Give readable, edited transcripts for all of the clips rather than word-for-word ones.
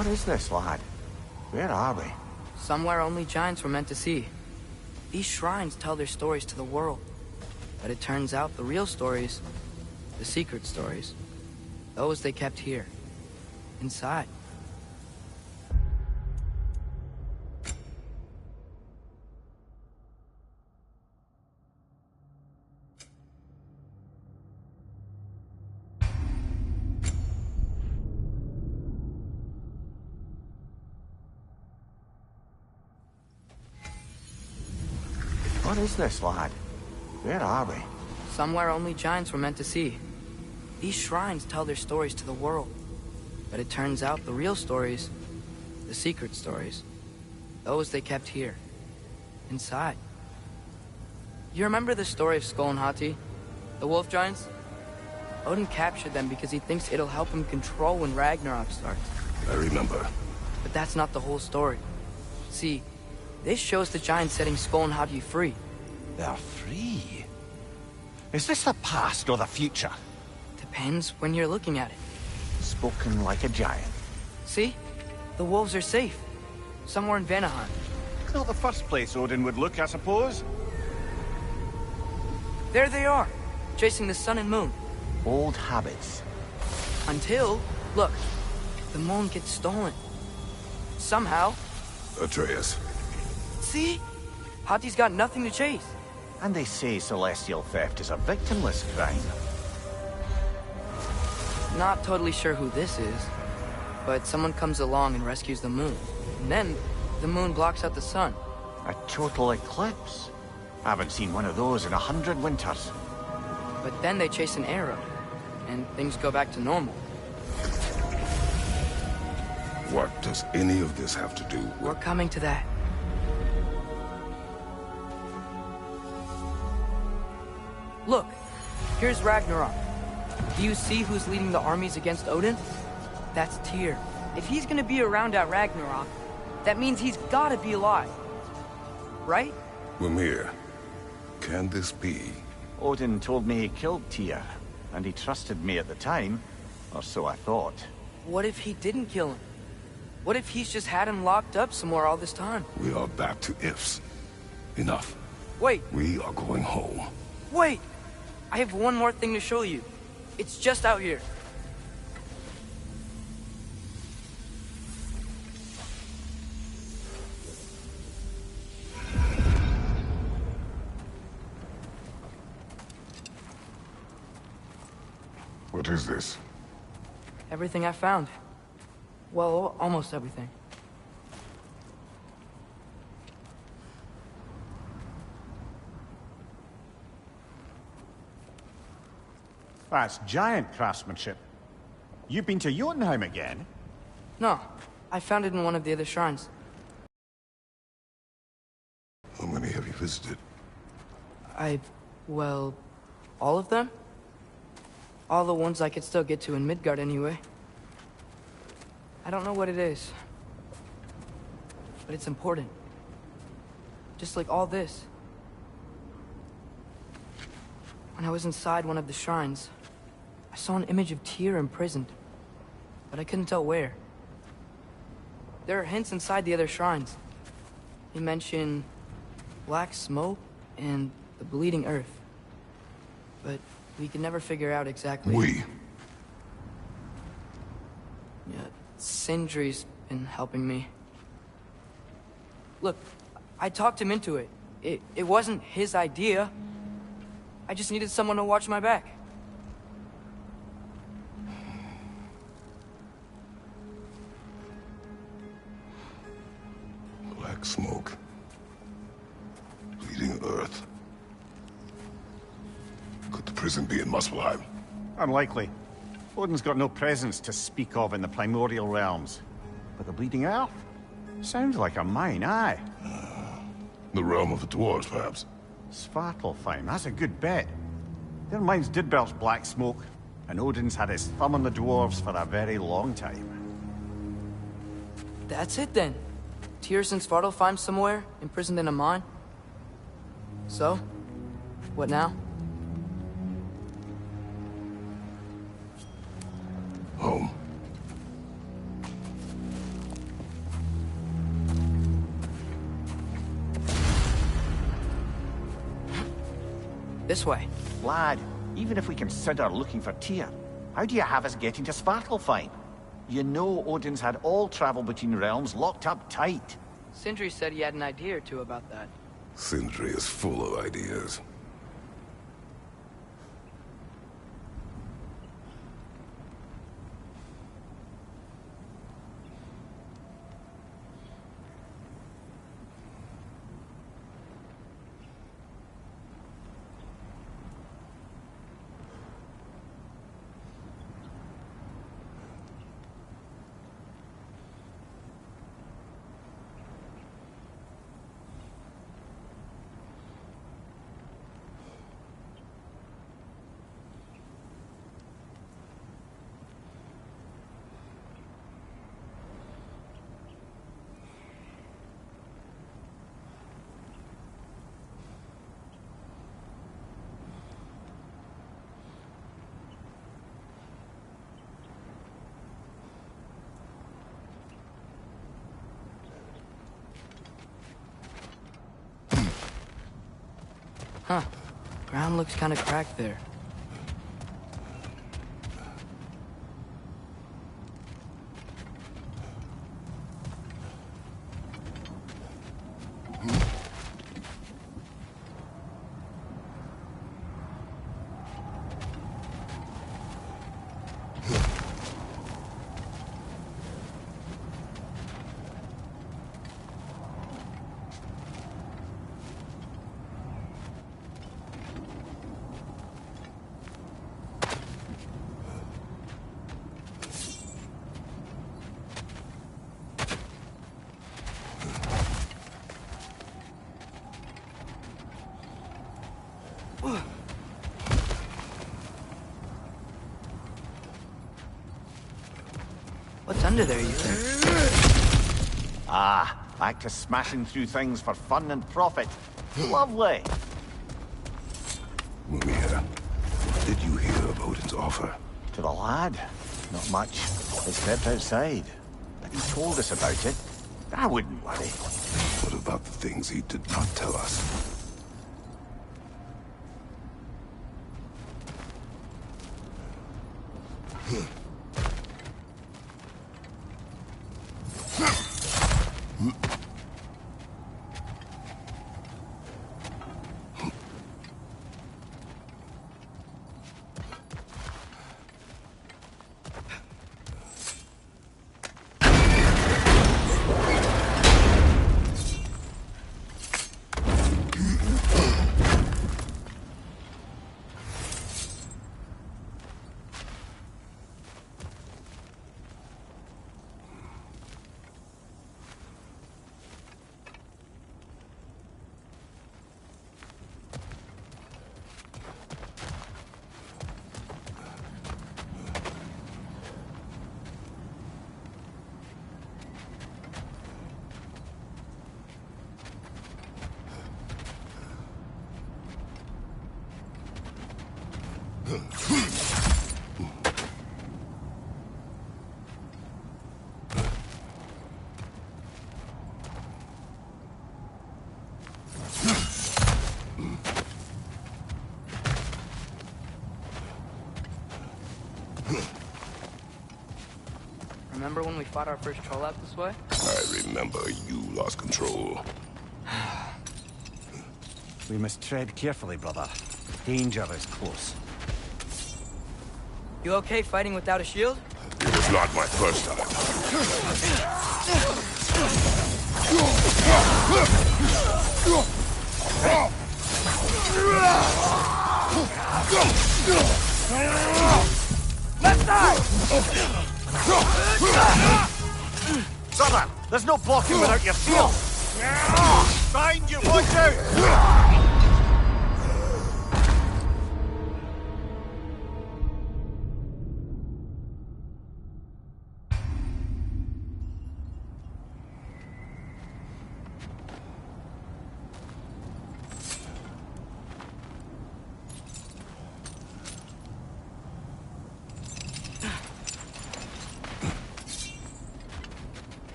What is this, lad? Where are we? Somewhere only giants were meant to see. These shrines tell their stories to the world. But it turns out the real stories, the secret stories, those they kept here, inside. What is this, lad? Where are we? Somewhere only giants were meant to see. These shrines tell their stories to the world. But it turns out the real stories, the secret stories, those they kept here, inside. You remember the story of Skull and Hati, the wolf giants? Odin captured them because he thinks it'll help him control when Ragnarok starts. I remember. But that's not the whole story. See, this shows the giants setting Skull and Hati free. They're free? Is this the past or the future? Depends when you're looking at it. Spoken like a giant. See? The wolves are safe. Somewhere in Vanaheim. Not the first place Odin would look, I suppose. There they are, chasing the sun and moon. Old habits. Until, look, the moon gets stolen. Somehow. Atreus. See? Hati's got nothing to chase. And they say celestial theft is a victimless crime. Not totally sure who this is, but someone comes along and rescues the moon. And then, the moon blocks out the sun. A total eclipse. I haven't seen one of those in 100 winters. But then they chase an arrow, and things go back to normal. What does any of this have to do with... We're coming to that. Look, here's Ragnarok. Do you see who's leading the armies against Odin? That's Tyr. If he's gonna be around at Ragnarok, that means he's gotta be alive. Right? Mimir, can this be? Odin told me he killed Tyr, and he trusted me at the time, or so I thought. What if he didn't kill him? What if he's just had him locked up somewhere all this time? We are back to ifs. Enough. Wait, We are going home. wait! I have one more thing to show you. It's just out here. What is this? Everything I found. Well, almost everything. That's giant craftsmanship. You've been to Jotunheim again? No, I found it in one of the other shrines. How many have you visited? Well, all of them? All the ones I could still get to in Midgard anyway. I don't know what it is, but it's important. Just like all this. When I was inside one of the shrines, I saw an image of Tyr imprisoned, but I couldn't tell where. There are hints inside the other shrines. They mention black smoke and the bleeding earth, but we could never figure out exactly. Yeah, Sindri's been helping me. Look, I talked him into it. It wasn't his idea. I just needed someone to watch my back. Black smoke. Bleeding earth. Could the prison be in Muspelheim? Unlikely. Odin's got no presence to speak of in the primordial realms. But the Bleeding Earth? Sounds like a mine, aye. The realm of the dwarves, perhaps. Svartalfheim, that's a good bet. Their mines did belch black smoke, and Odin's had his thumb on the dwarves for a very long time. That's it then. Tyr's in Svartalfheim somewhere, imprisoned in a mine. So, what now? Home. This way. Lad, even if we consider looking for Tyr, how do you have us getting to Svartalfheim? You know Odin's had all travel between realms locked up tight. Sindri said he had an idea or two about that. Sindri is full of ideas. Huh. Ground looks kind of cracked there. What's under there, you think? Ah, back to smashing through things for fun and profit. Lovely. Mumia, what did you hear of Odin's offer? To the lad? Not much. He stepped outside. But he told us about it. I wouldn't worry. What about the things he did not tell us? Remember when we fought our first troll out this way? I remember you lost control. We must tread carefully, brother. Danger is close. You okay fighting without a shield? It was not my first time. Left side! Brother, there's no blocking without your shield! Behind you, watch out!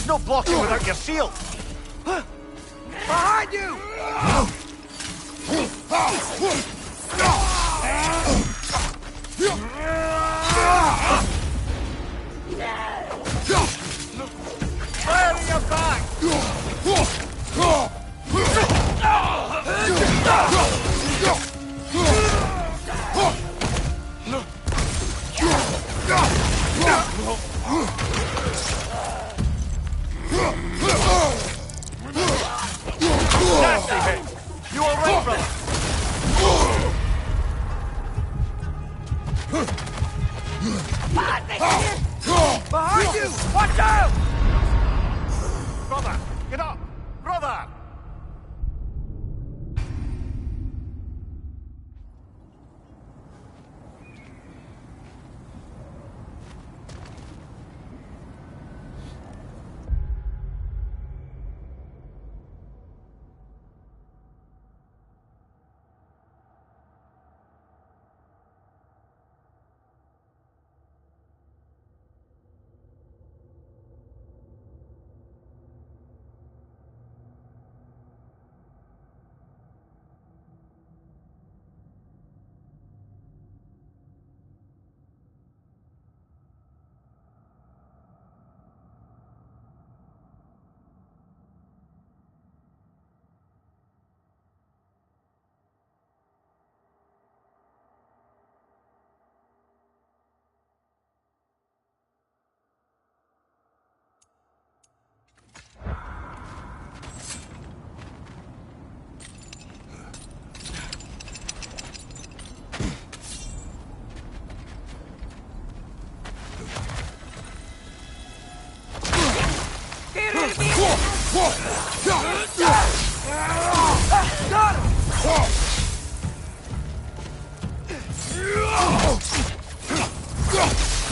There's no blocking without your shield! Behind you! Fire in your back! Nasty hit! You alright, brother? Behind you! Watch out! Brother, get up! Brother!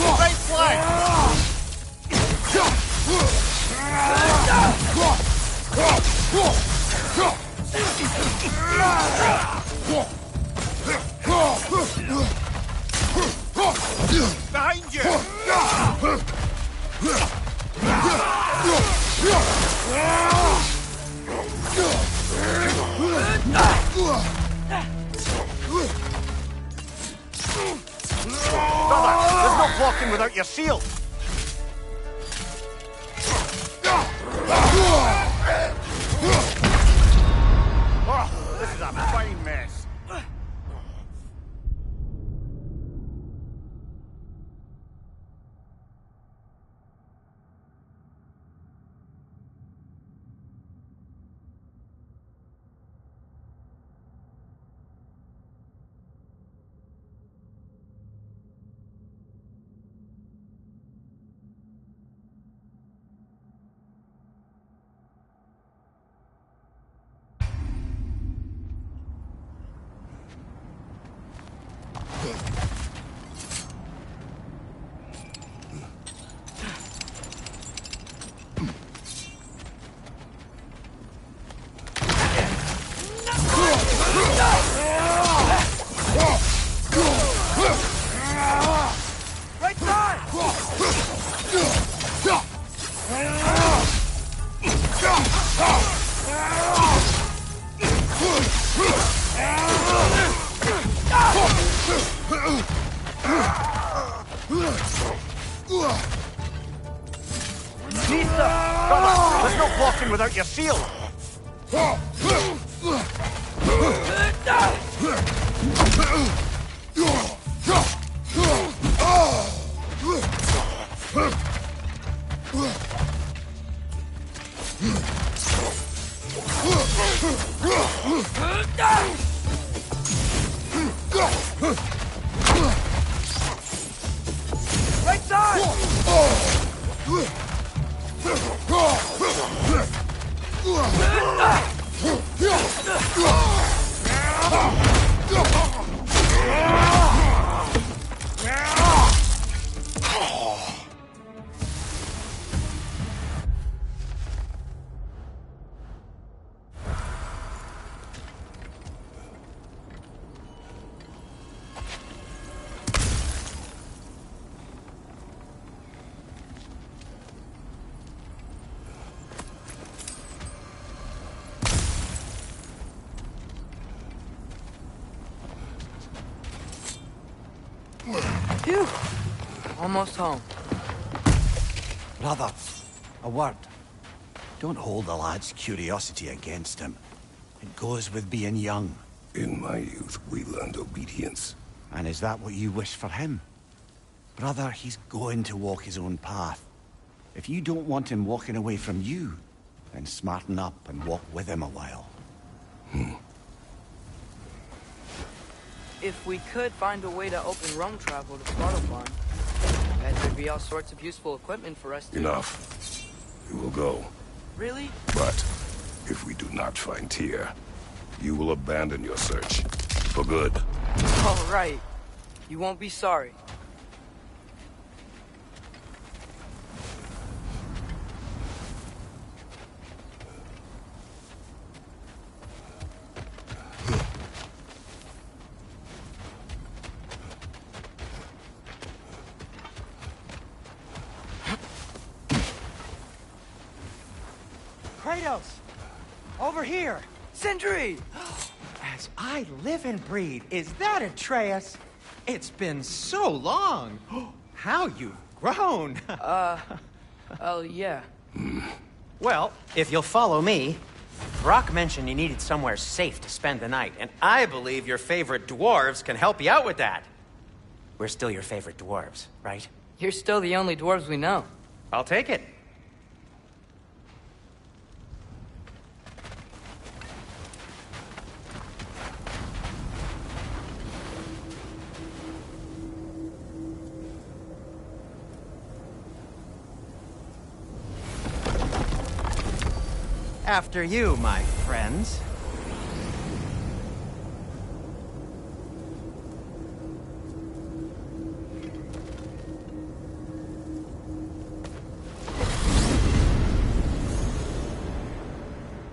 Right flank! Behind you! Brother, there's no blocking without your shield! Oh, this is a fine mess. Right side! Brother, there's no blocking without your shield! Right side! Phew! Almost home. Brother, a word. Don't hold the lad's curiosity against him. It goes with being young. In my youth, we learned obedience. And is that what you wish for him? Brother, he's going to walk his own path. If you don't want him walking away from you, then smarten up and walk with him a while. If we could find a way to open roam travel to Spartafon, then there'd be all sorts of useful equipment for us to... Enough. We will go. Really? But if we do not find Tyr, you will abandon your search. For good. All right. You won't be sorry. Kratos! Over here! Sentry! As I live and breathe, is that Atreus? It's been so long! How you've grown! Oh, yeah. Well, if you'll follow me, Brock mentioned you needed somewhere safe to spend the night, and I believe your favorite dwarves can help you out with that. We're still your favorite dwarves, right? You're still the only dwarves we know. I'll take it. After you, my friends.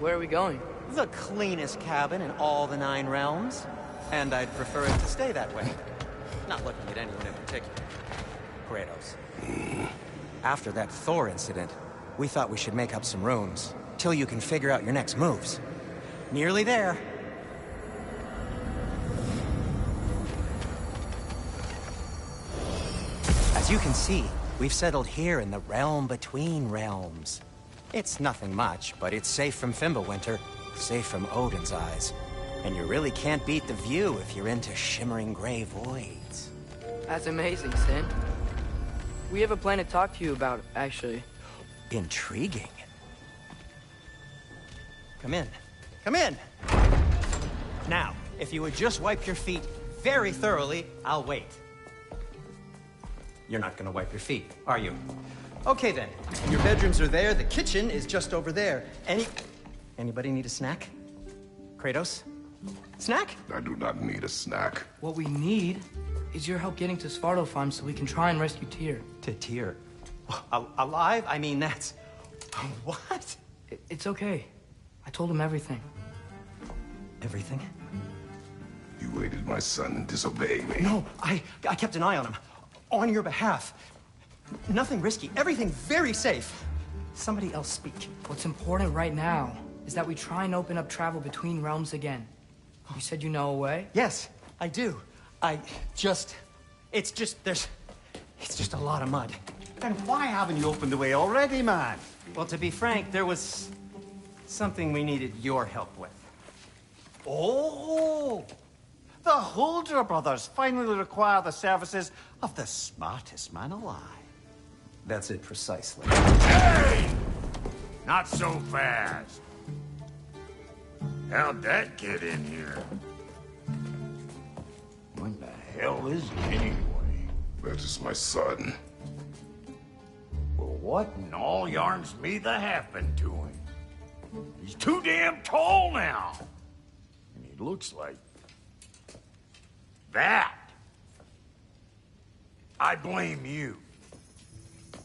Where are we going? The cleanest cabin in all the 9 realms. And I'd prefer it to stay that way. Not looking at anyone in particular. Kratos. After that Thor incident, we thought we should make up some rooms. Till you can figure out your next moves. Nearly there. As you can see, we've settled here in the realm between realms. It's nothing much, but it's safe from Fimbulwinter, safe from Odin's eyes. And you really can't beat the view if you're into shimmering gray voids. That's amazing, Sin. We have a plan to talk to you about, actually. Intriguing. Come in. Come in! Now, if you would just wipe your feet very thoroughly, I'll wait. You're not gonna wipe your feet, are you? Okay then. Your bedrooms are there, the kitchen is just over there. Anybody need a snack? Kratos? Snack? I do not need a snack. What we need is your help getting to Svartalfheim so we can try and rescue Tyr. To Tyr? Alive? I mean, that's... What? It's okay. I told him everything. Everything? You aided my son in disobeying me. No, I kept an eye on him. On your behalf. Nothing risky. Everything very safe. Somebody else speak. What's important right now is that we try and open up travel between realms again. You said you know a way? Yes, I do. It's just a lot of mud. Then why haven't you opened the way already, man? Well, to be frank, there was something we needed your help with. Oh! The Holder brothers finally require the services of the smartest man alive. That's it precisely. Hey! Not so fast. How'd that get in here? What the hell is it anyway? That is my son. Well, what in all yarns me that happened to him? He's too damn tall now. And he looks like... that. I blame you.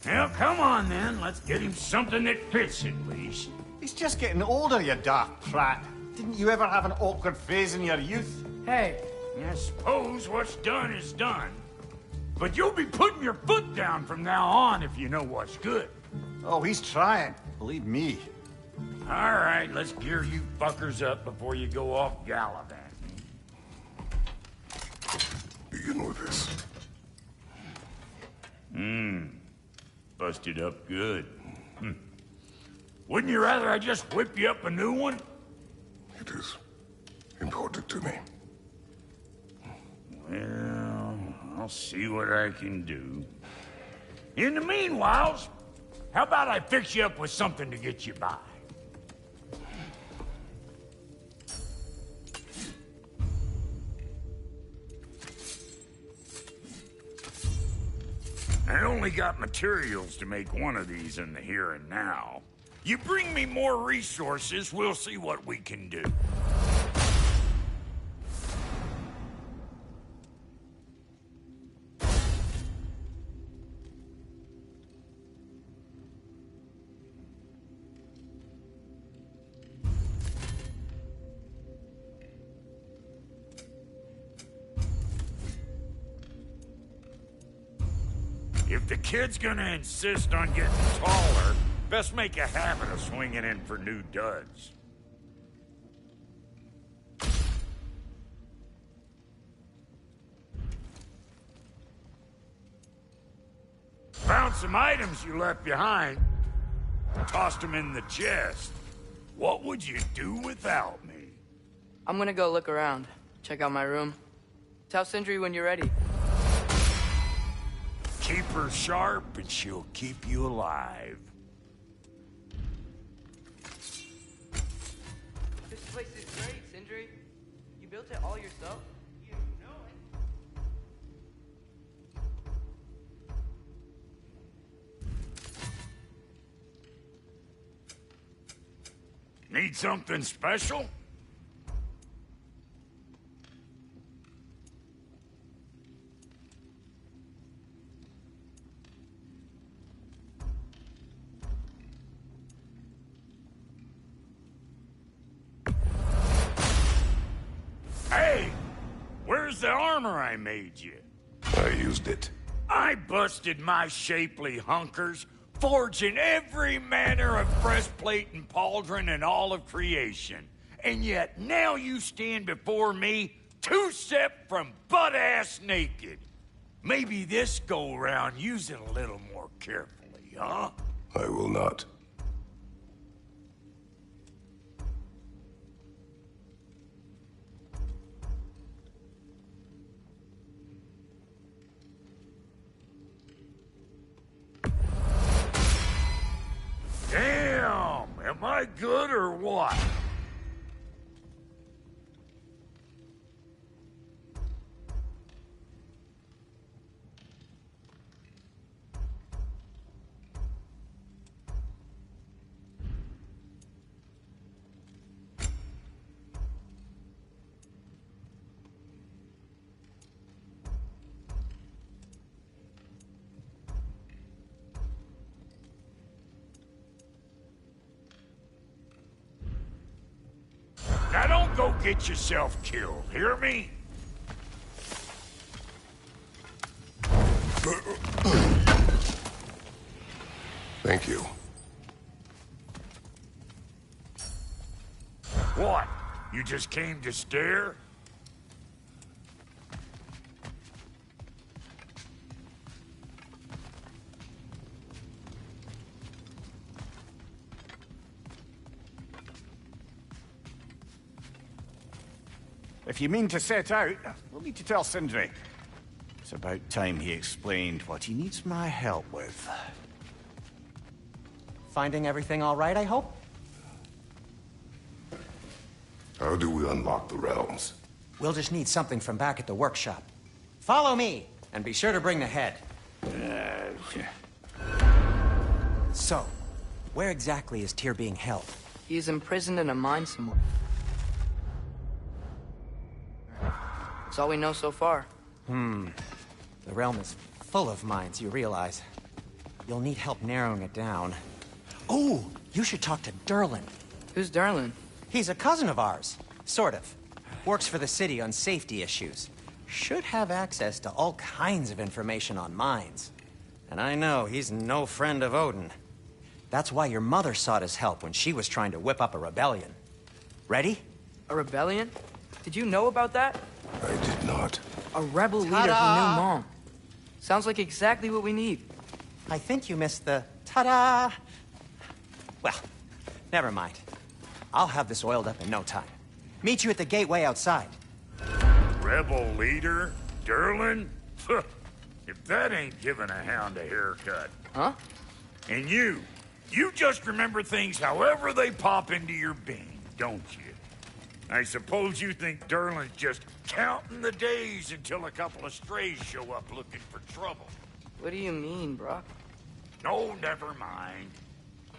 Now, come on then. Let's get him something that fits at least. He's just getting older, you dark prat. Didn't you ever have an awkward phase in your youth? Hey, I suppose what's done is done. But you'll be putting your foot down from now on if you know what's good. Oh, he's trying. Believe me. All right, let's gear you fuckers up before you go off gallivanting. Begin with this. Busted up good. Wouldn't you rather I just whip you up a new one? It is important to me. Well, I'll see what I can do. In the meanwhile, how about I fix you up with something to get you by? I only got materials to make one of these in the here and now. You bring me more resources, we'll see what we can do. If the kid's gonna insist on getting taller, best make a habit of swinging in for new duds. Found some items you left behind. Tossed them in the chest. What would you do without me? I'm gonna go look around. Check out my room. Tell Sindri when you're ready. Keep her sharp and she'll keep you alive. This place is great, Sindri. You built it all yourself? You know it. Need something special? Hey! Where's the armor I made you? I used it. I busted my shapely hunkers, forging every manner of breastplate and pauldron in all of creation. And yet now you stand before me, two-step from butt-ass naked. Maybe this go-round use it a little more carefully, huh? I will not. Damn! Am I good or what? Now don't go get yourself killed, hear me? Thank you. What? You just came to stare? If you mean to set out, we'll need to tell Sindri. It's about time he explained what he needs my help with. Finding everything all right, I hope? How do we unlock the realms? We'll just need something from back at the workshop. Follow me, and be sure to bring the head. So, where exactly is Tyr being held? He is imprisoned in a mine somewhere. That's all we know so far. The realm is full of mines, you realize. You'll need help narrowing it down. Oh, you should talk to Durlin. Who's Darlin? He's a cousin of ours. Sort of. Works for the city on safety issues. Should have access to all kinds of information on mines. And I know he's no friend of Odin. That's why your mother sought his help when she was trying to whip up a rebellion. Ready? A rebellion? Did you know about that? I did not. A rebel leader who knew Ta-da! Mom. Sounds like exactly what we need. I think you missed the ta-da! Well, never mind. I'll have this oiled up in no time. Meet you at the gateway outside. Rebel leader? Derlin? If that ain't giving a hound a haircut. Huh? And you just remember things however they pop into your being, don't you? I suppose you think Derlin's just counting the days until a couple of strays show up looking for trouble. What do you mean, Brock? No, never mind.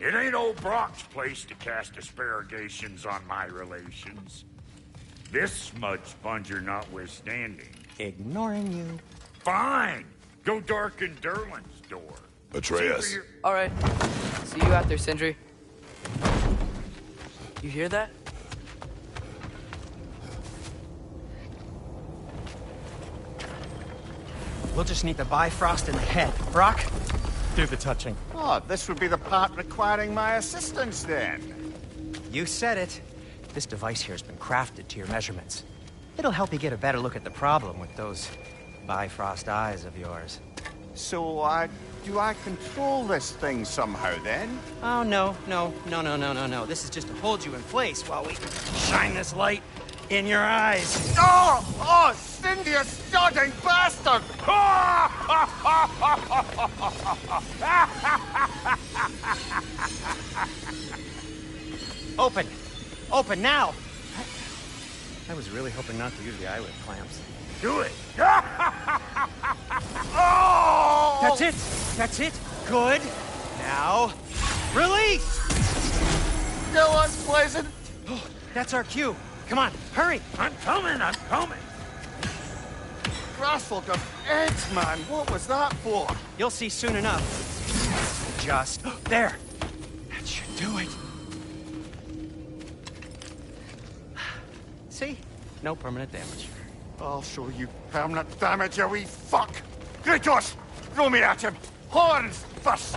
It ain't old Brock's place to cast asparagations on my relations. This smudge sponger notwithstanding. Ignoring you. Fine! Go darken Derlin's door. Atreus. All right. See you out there, Sindri. You hear that? We'll just need the Bifrost in the head. Brock, do the touching. Oh, this would be the part requiring my assistance then. You said it. This device here has been crafted to your measurements. It'll help you get a better look at the problem with those Bifrost eyes of yours. So, do I control this thing somehow then? Oh, no. This is just to hold you in place while we shine this light in your eyes. Oh, Cindy, you starting bastard! Open now! I was really hoping not to use the eyelid clamps. Do it! Oh! That's it! Good! Now, release! Still unpleasant. Oh, that's our cue. Come on, hurry! I'm coming! Grassful of eggs, man. What was that for? You'll see soon enough. Just there. That should do it. See? No permanent damage. I'll show you permanent damage, you wee fuck. Kratos, throw me at him. Horns first.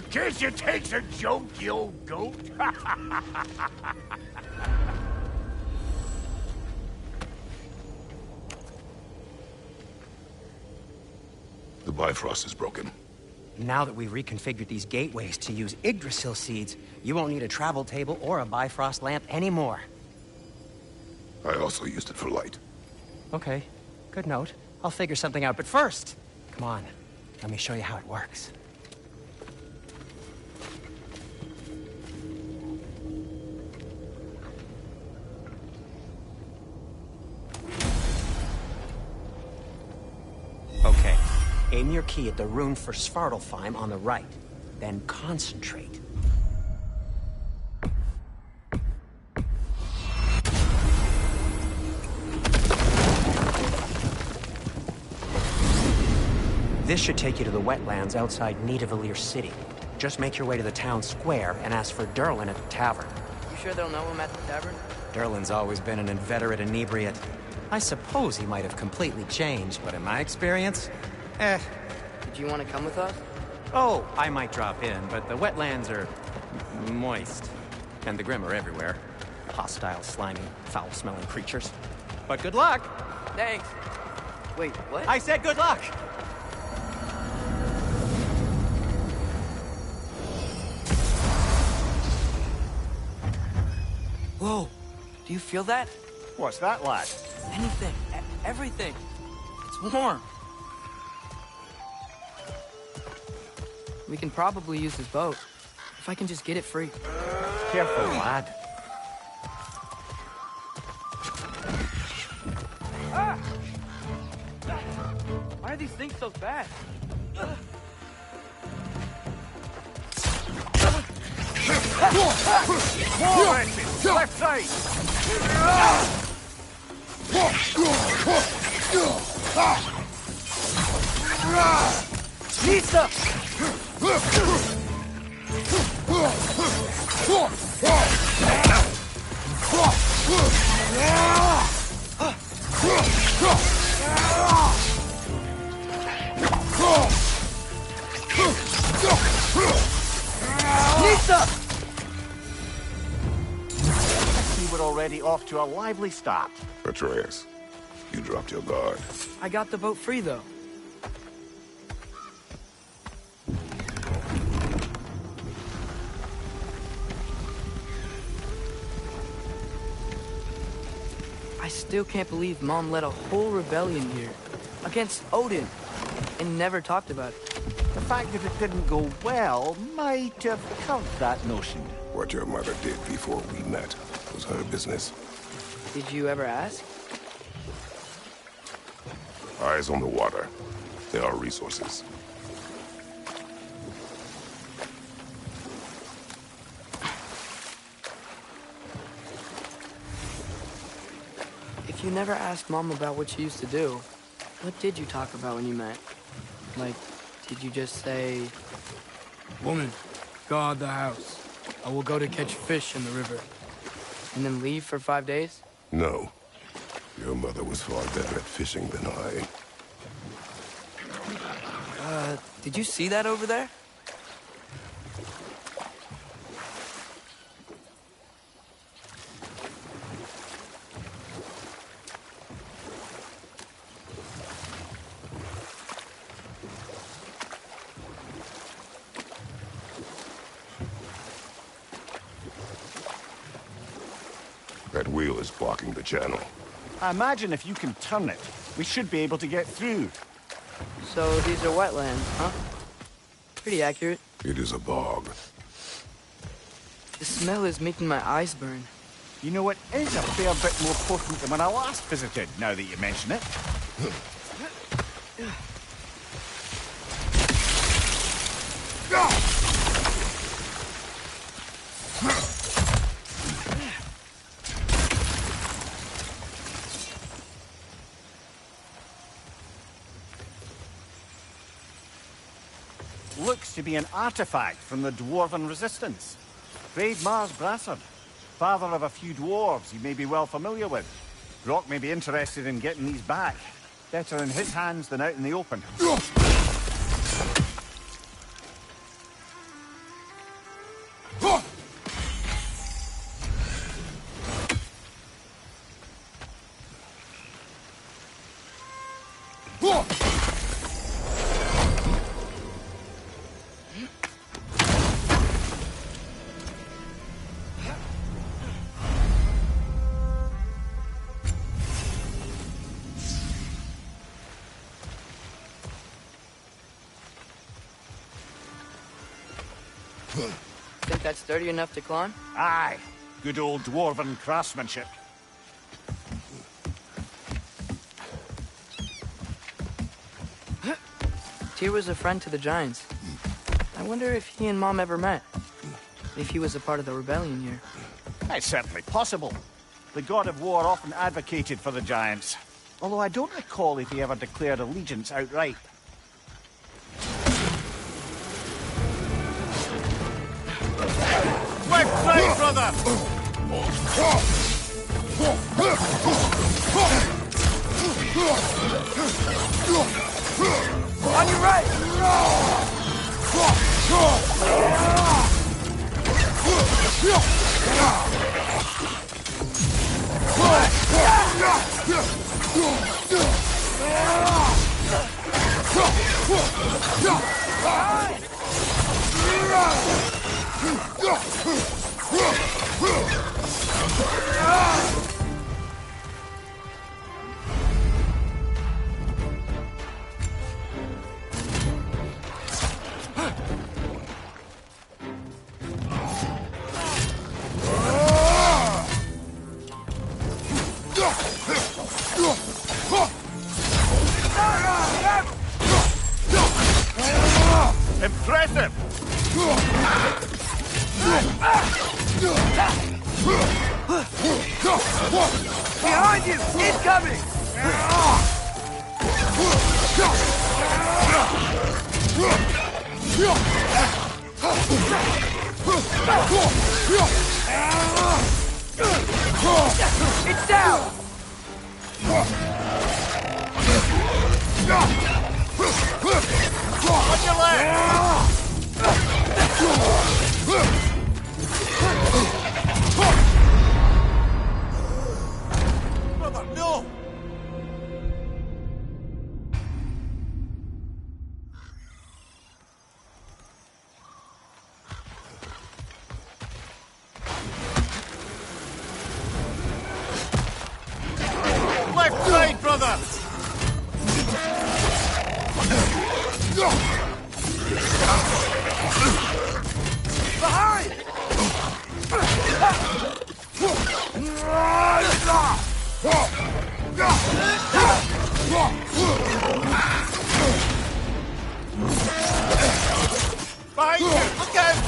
Guess you takes a joke, you old goat. The Bifrost is broken. Now that we've reconfigured these gateways to use Yggdrasil seeds, you won't need a travel table or a Bifrost lamp anymore. I also used it for light. Okay, good note. I'll figure something out, but first, come on, let me show you how it works. Okay, aim your key at the rune for Svartalfheim on the right, then concentrate. This should take you to the wetlands outside Nidavellir City. Just make your way to the town square and ask for Derlin at the tavern. You sure they'll know him at the tavern? Derlin's always been an inveterate inebriate. I suppose he might have completely changed, but in my experience, Did you want to come with us? Oh, I might drop in, but the wetlands are moist. And the Grim are everywhere. Hostile, slimy, foul-smelling creatures. But good luck! Thanks. Wait, what? I said good luck! Whoa, do you feel that? What's that, lad? Anything, everything. It's warm. We can probably use this boat, if I can just get it free. Careful, lad. Ah! Why are these things so fast? More engines! Left side! Lisa! Lisa! We're already off to a lively start. Atreus, you dropped your guard. I got the boat free, though. I still can't believe Mom led a whole rebellion here against Odin and never talked about it. The fact that it didn't go well might have curbed that notion. What your mother did before we met was her business. Did you ever ask? Eyes on the water. There are resources. If you never asked Mom about what she used to do, what did you talk about when you met? Like, did you just say, "Woman, guard the house. I will go to catch fish in the river," and then leave for 5 days? No. Your mother was far better at fishing than I. Did you see that over there? That wheel is blocking the channel. I imagine if you can turn it, we should be able to get through. So these are wetlands, huh? Pretty accurate. It is a bog. The smell is making my eyes burn. You know, it is a fair bit more potent than when I last visited, now that you mention it. Looks to be an artifact from the Dwarven Resistance. Great Mars Brassard, father of a few dwarves you may be well familiar with. Rock may be interested in getting these back. Better in his hands than out in the open. Think that's sturdy enough to climb? Aye, good old Dwarven craftsmanship. Tyr was a friend to the Giants. I wonder if he and Mom ever met. If he was a part of the rebellion here. It's certainly possible. The god of war often advocated for the Giants. Although I don't recall if he ever declared allegiance outright. Left side, brother! On your right! Impressive! Behind you! Incoming! It's down! Watch your leg! Brother, no! brother! Behind! Behind you! Look out!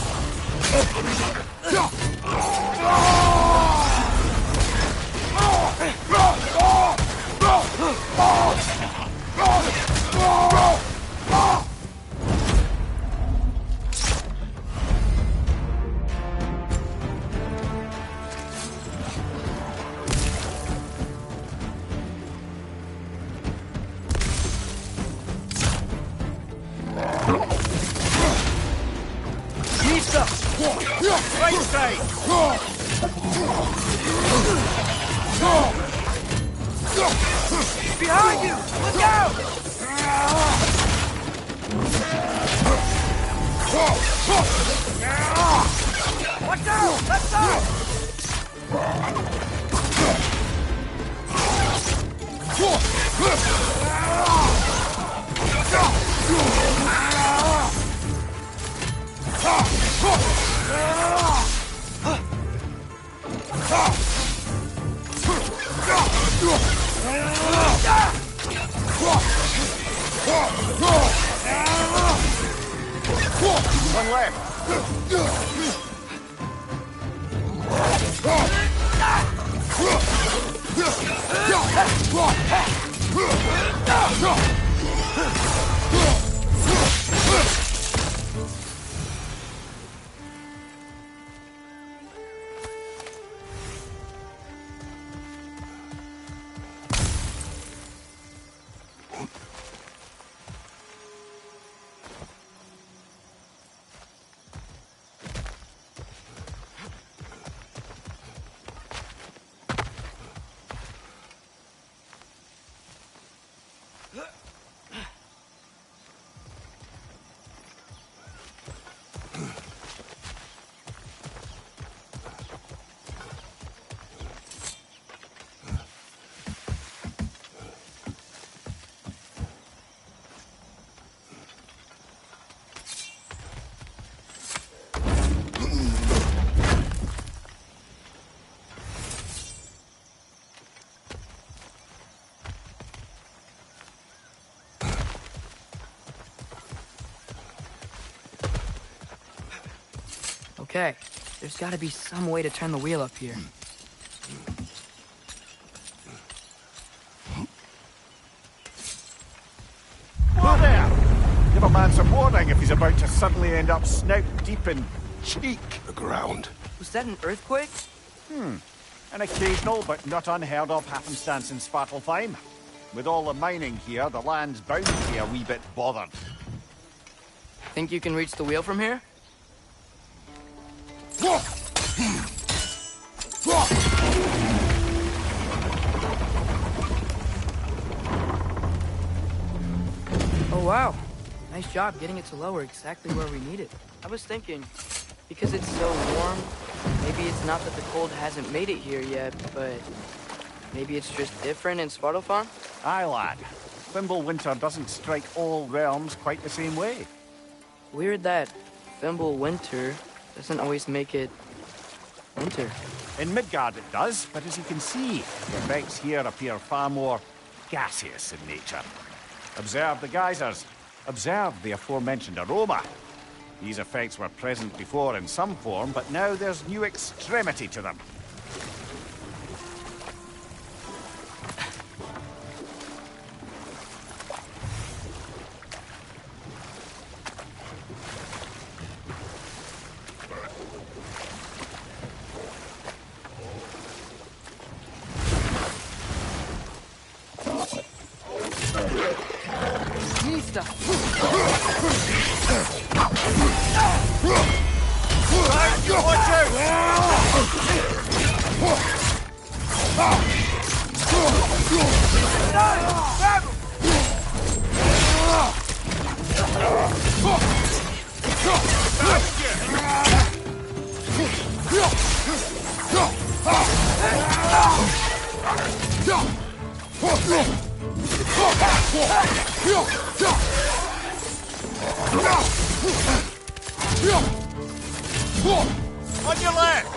Right side! Behind you! Look out! Watch out! Left side! One left. Okay, there's gotta be some way to turn the wheel up here. Whoa there! Give a man some warning if he's about to suddenly end up snout deep in cheek. The ground. Was that an earthquake? An occasional but not unheard of happenstance in Svartalfheim. With all the mining here, the land's bound to be a wee bit bothered. Think you can reach the wheel from here? Oh wow, nice job getting it to lower exactly where we need it. I was thinking, because it's so warm, maybe it's not that the cold hasn't made it here yet, but maybe it's just different in Svartalfheim? Aye, lad. Winter doesn't strike all realms quite the same way. Weird that Winter doesn't always make it winter. In Midgard it does, but as you can see, the effects here appear far more gaseous in nature. Observe the geysers. Observe the aforementioned aroma. These effects were present before in some form, but now there's new extremity to them. On your left!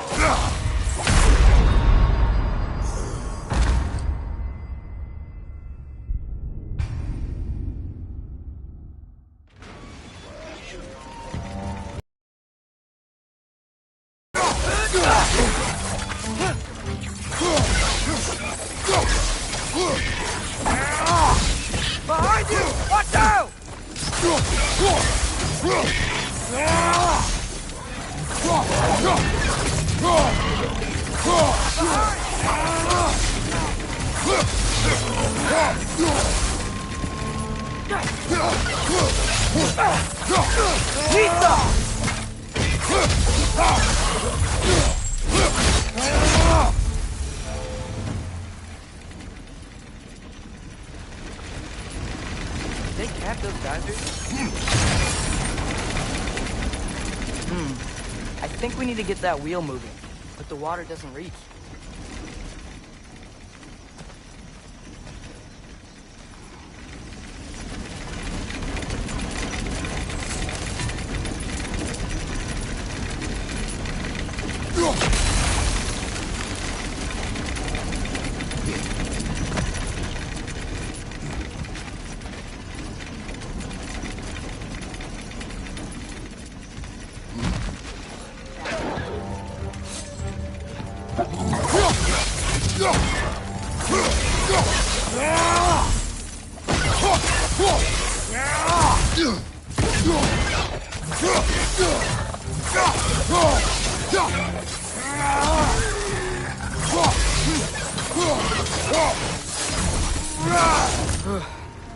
Behind you! Watch out! Pizza! They cap those geysers? I think we need to get that wheel moving, but the water doesn't reach.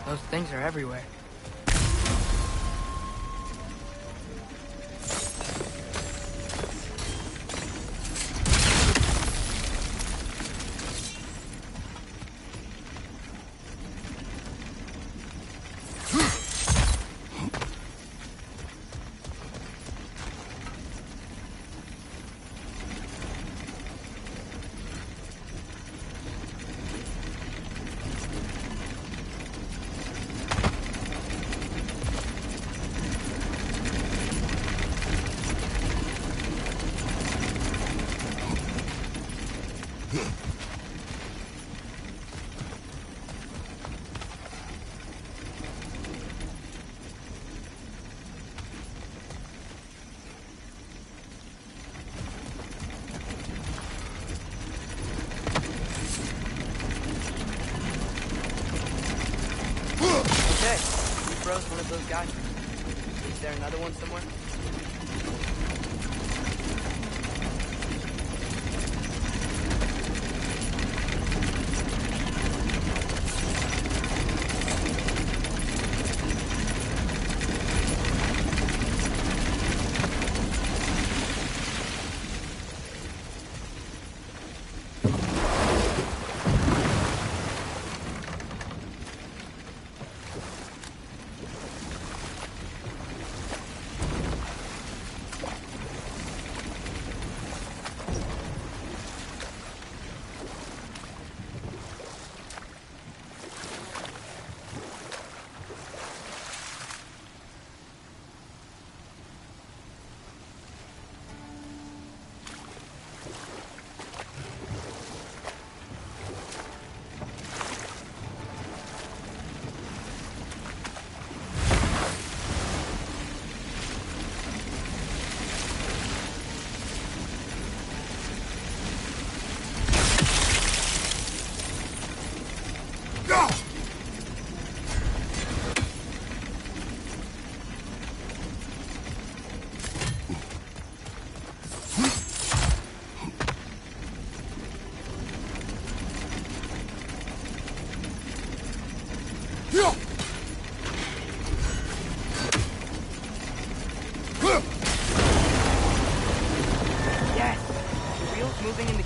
Those things are everywhere. Okay, we froze one of those guys. Is there another one somewhere?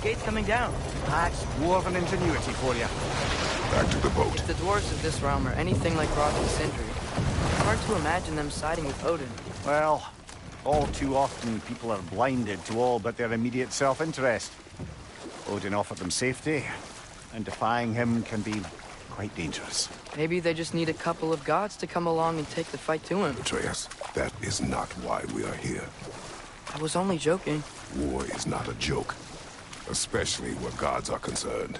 Gate's coming down. That's dwarven ingenuity for you. Back to the boat. If the dwarves of this realm are anything like Rock and Sindri, it's hard to imagine them siding with Odin. Well, all too often people are blinded to all but their immediate self-interest. Odin offered them safety, and defying him can be Quite dangerous. Maybe they just need a couple of gods to come along and take the fight to him. Atreus, that is not why we are here. I was only joking. War is not a joke, especially where gods are concerned.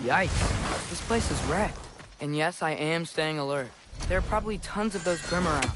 Yikes. This place is wrecked. And yes, I am staying alert. There are probably tons of those Grim around.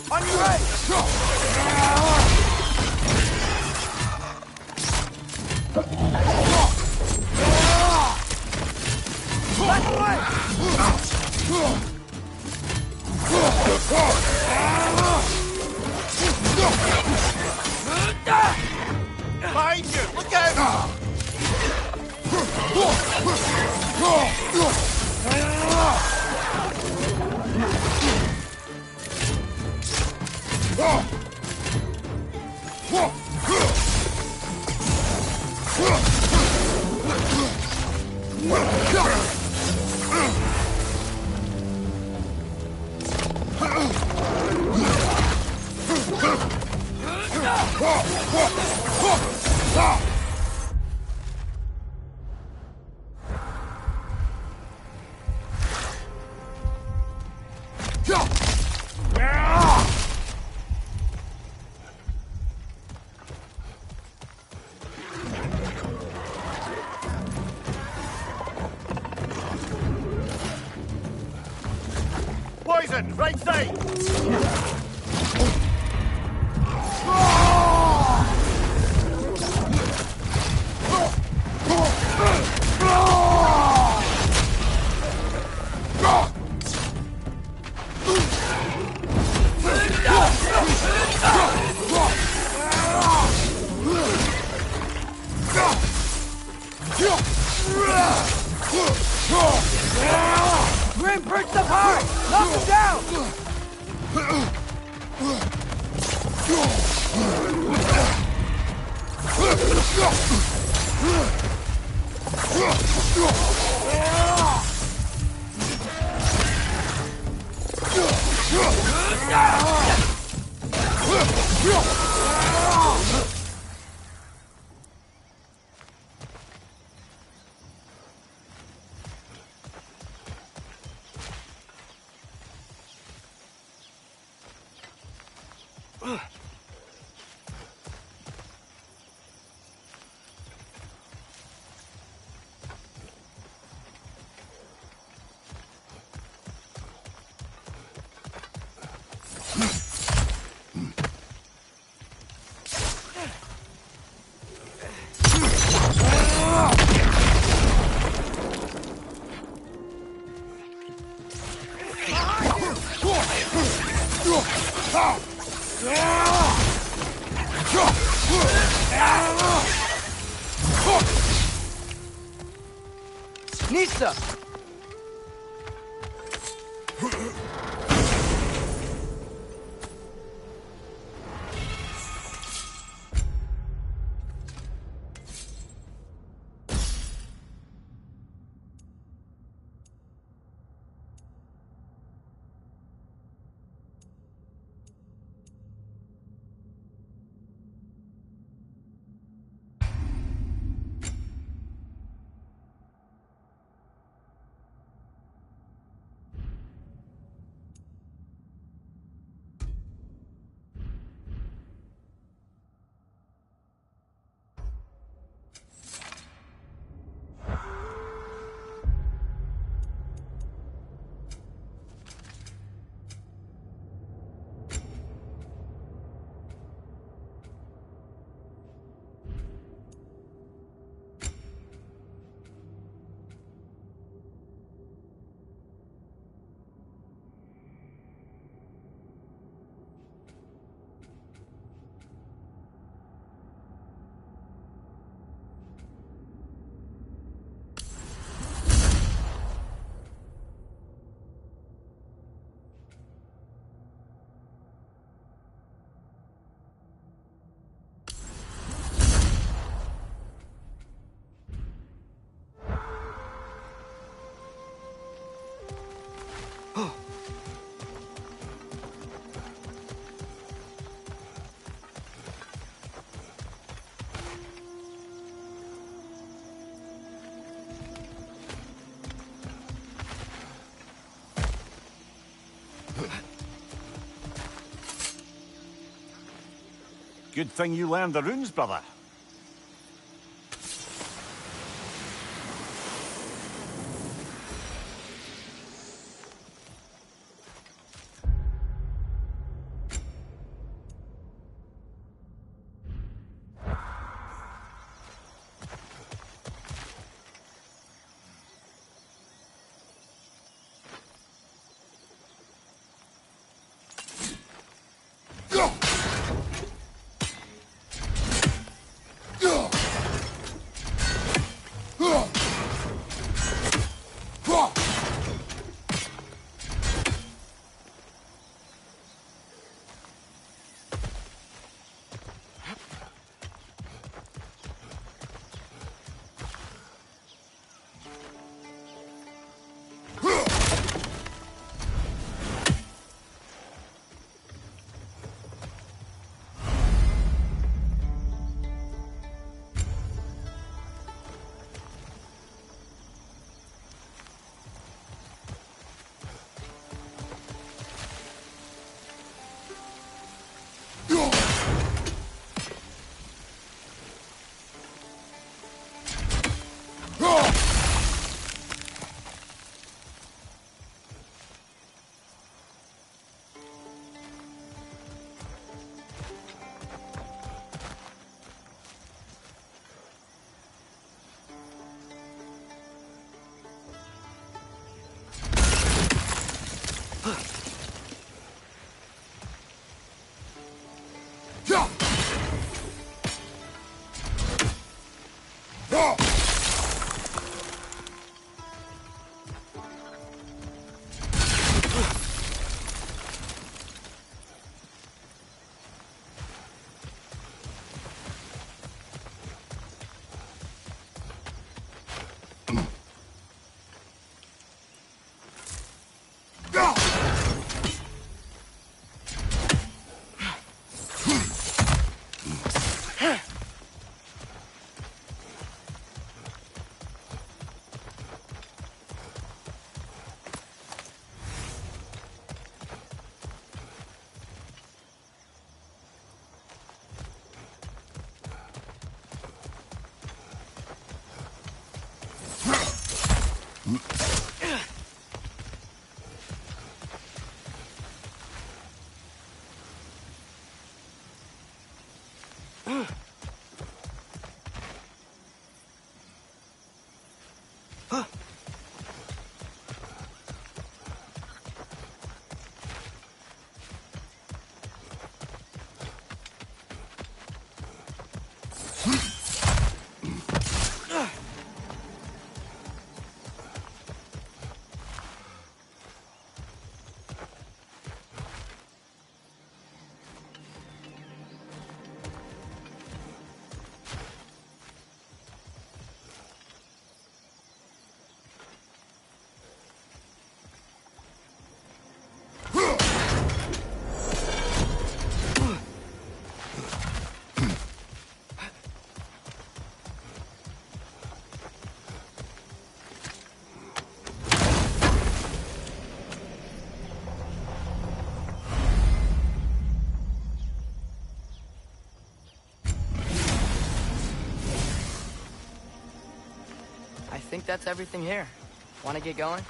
On your right! Left way! Behind you! Look out! Poison! Right side! Grim perched up high! Knock him down! Nisa! Good thing you learned the runes, brother. I think that's everything here. Want to get going?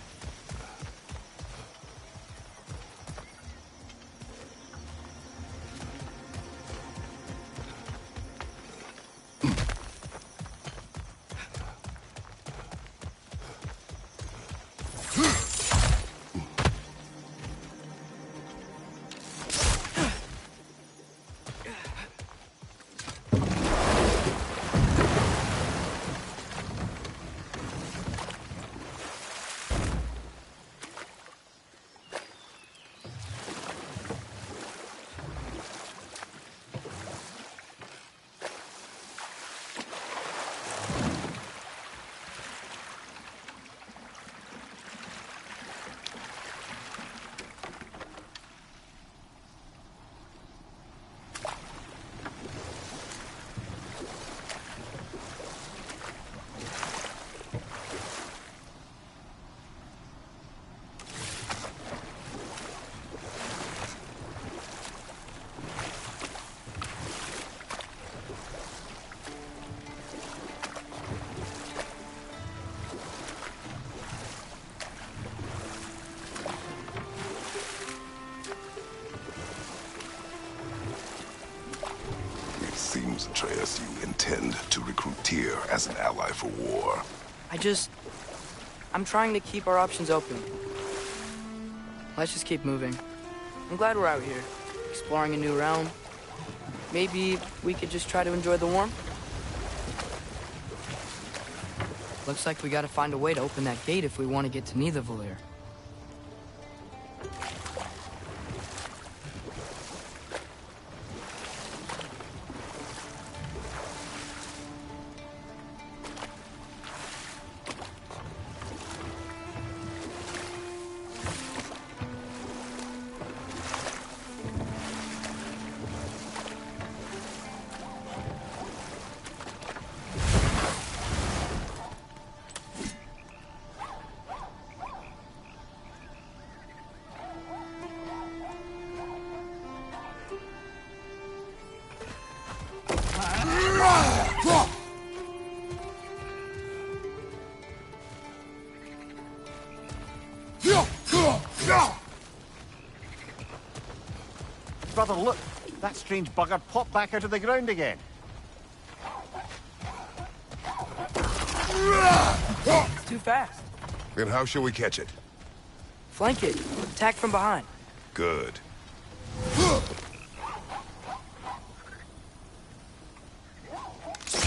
seems, Atreus, you intend to recruit Tyr as an ally for war. I'm trying to keep our options open. Let's just keep moving. I'm glad we're out here, exploring a new realm. Maybe we could just try to enjoy the warmth? Looks like we gotta find a way to open that gate if we want to get to Nidavellir. Brother, look! That strange bugger popped back out of the ground again. It's too fast. Then how shall we catch it? Flank it. Attack from behind. Good.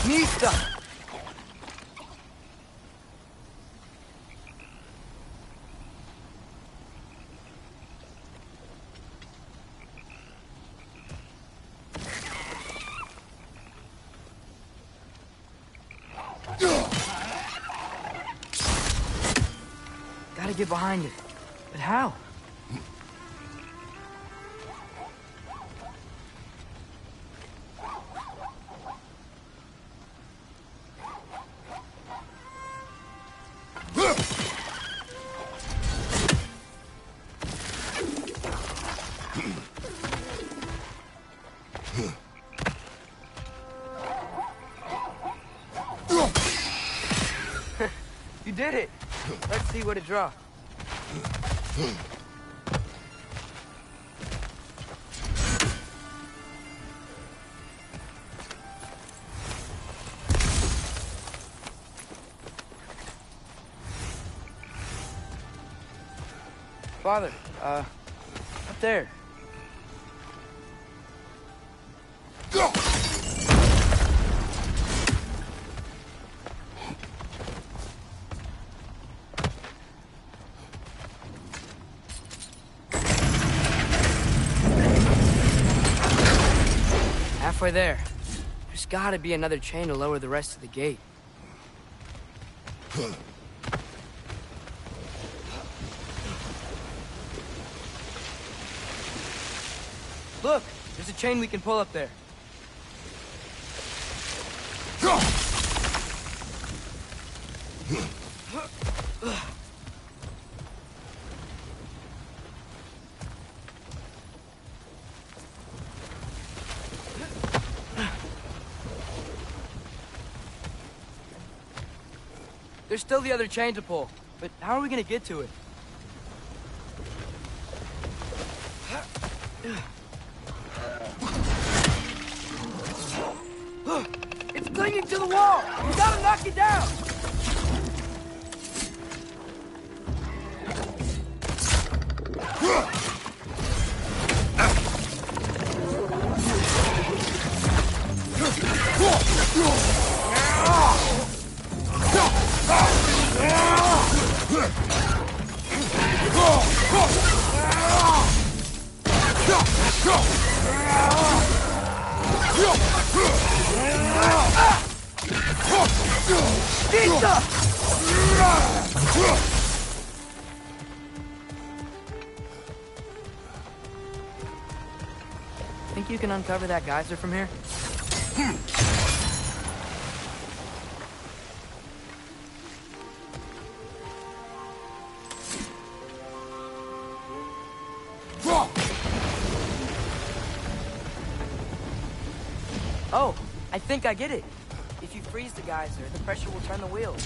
Knee stuff. Gotta get behind it. But how? You did it! Let's see what it draws. Father, up there. Halfway there. There's gotta be another chain to lower the rest of the gate. Look! There's a chain we can pull up there. There's still the other chain to pull, but how are we gonna get to it? It's clinging to the wall! You gotta knock it down! Think you can uncover that geyser from here? Oh, I think I get it. If you freeze the geyser, the pressure will turn the wheels.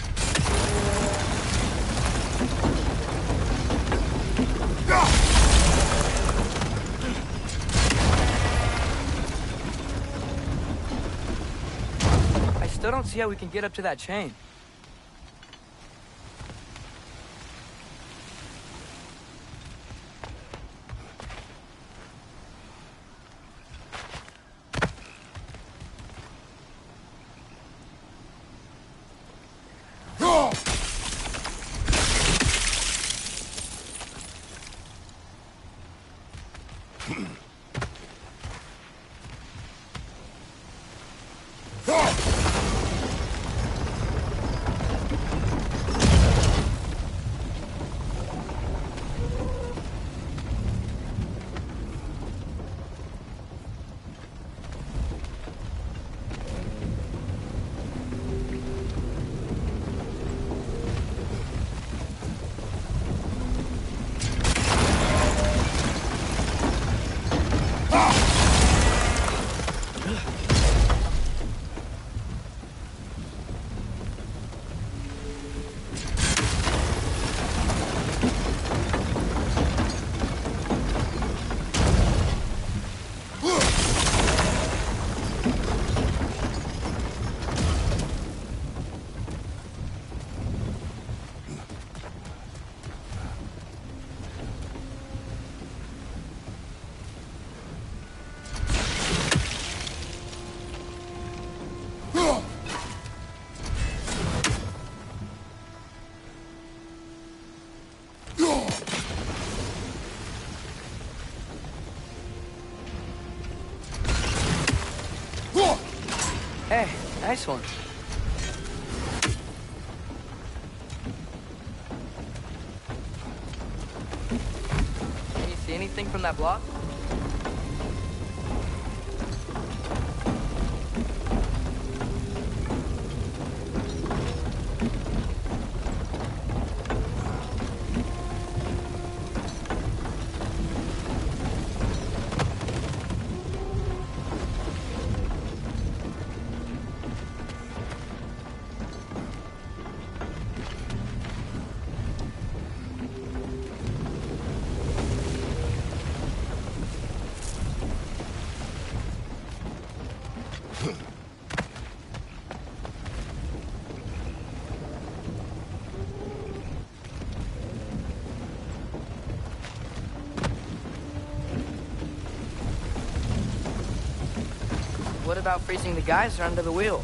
still don't see how we can get up to that chain. Hey, nice one. Can you see anything from that block? What about freezing the geyser under the wheel?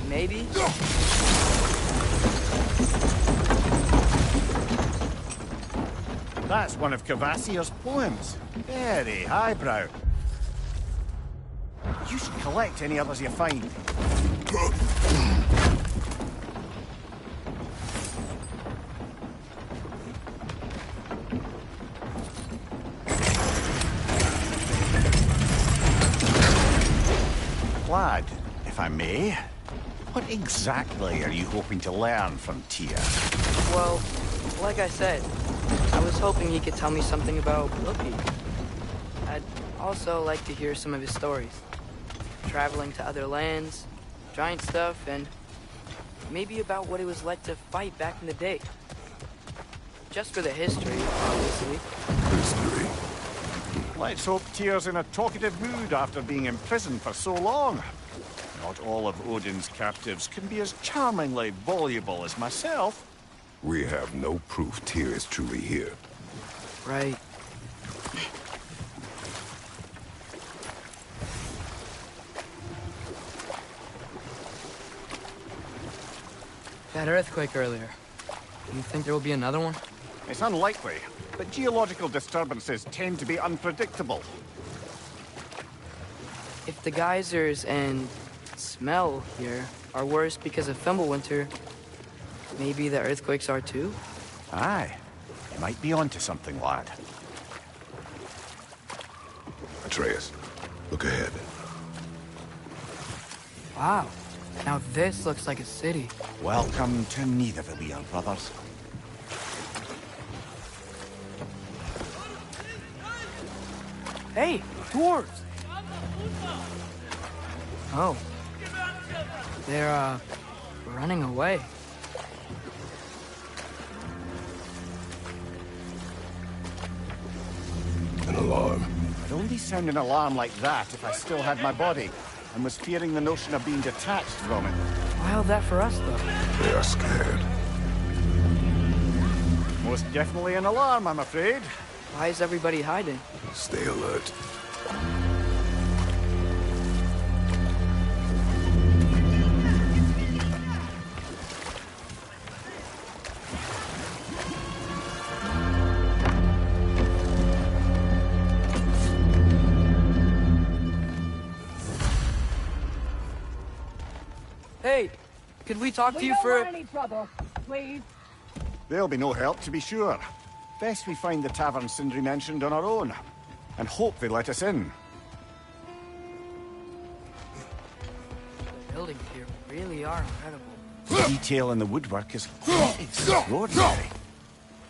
Maybe? That's one of Cavassier's poems. Very highbrow. You should collect any others you find. Lad, if I may, what exactly are you hoping to learn from Tyr? Well, like I said, I was hoping he could tell me something about Loki. I'd also like to hear some of his stories. Traveling to other lands, giant stuff, and maybe about what it was like to fight back in the day. Just for the history, obviously. History. Let's hope Tyr's in a talkative mood after being imprisoned for so long. Not all of Odin's captives can be as charmingly voluble as myself. We have no proof Tyr is truly here. Right. That earthquake earlier. Do you think there will be another one? It's unlikely, but geological disturbances tend to be unpredictable. If the geysers and smell here are worse because of Fimbulwinter, maybe the earthquakes are too? Aye. You might be onto something, lad. Atreus, look ahead. Wow. Now this looks like a city. Welcome to Nidavellir, brothers. Hey, dwarves! Oh. They're, running away. An alarm. I'd only sound an alarm like that if I still had my body, and was fearing the notion of being detached from it. Why all that for us, though? They are scared. Most definitely an alarm, I'm afraid. Why is everybody hiding? Stay alert. Hey, could we talk to you don't for... want any trouble, please. There'll be no help, to be sure. Best we find the tavern Sindri mentioned on our own, and hope they let us in. The buildings here really are incredible. The detail in the woodwork is quite extraordinary.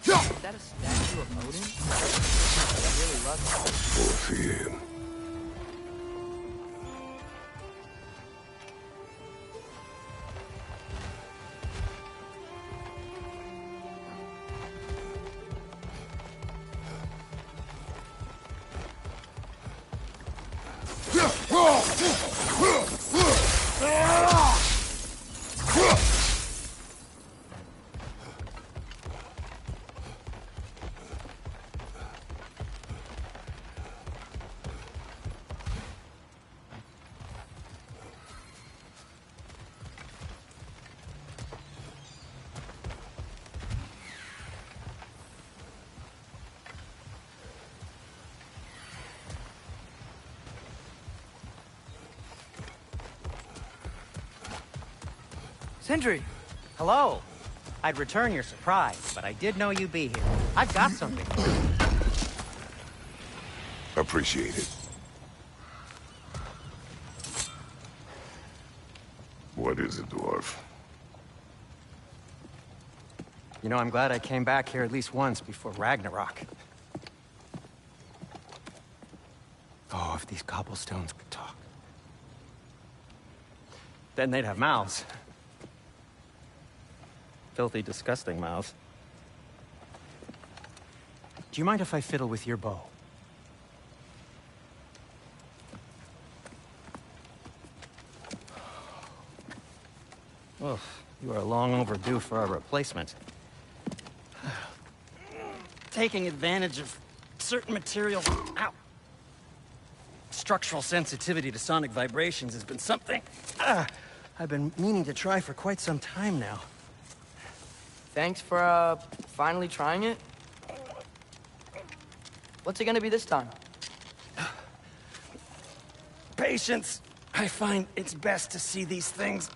Is that a statue of Odin? I really love it. Poor fear. Sindri! Hello. I'd return your surprise, but I did know you'd be here. I've got something. Appreciate it. What is it, dwarf? You know, I'm glad I came back here at least once before Ragnarok. Oh, if these cobblestones could talk. Then they'd have mouths. Filthy, disgusting mouths. Do you mind if I fiddle with your bow? Oh, you are long overdue for a replacement. Taking advantage of certain materials. Ow. Structural sensitivity to sonic vibrations has been something I've been meaning to try for quite some time now. Thanks for, finally trying it. What's it gonna be this time? Patience. I find it's best to see these things,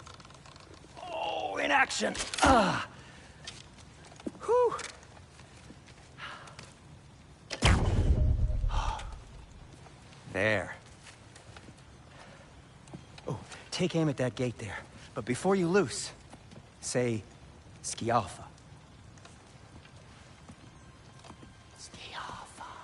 in action. Whew. There. Oh, take aim at that gate there. But before you loose, say, Skialfa. Skialfa.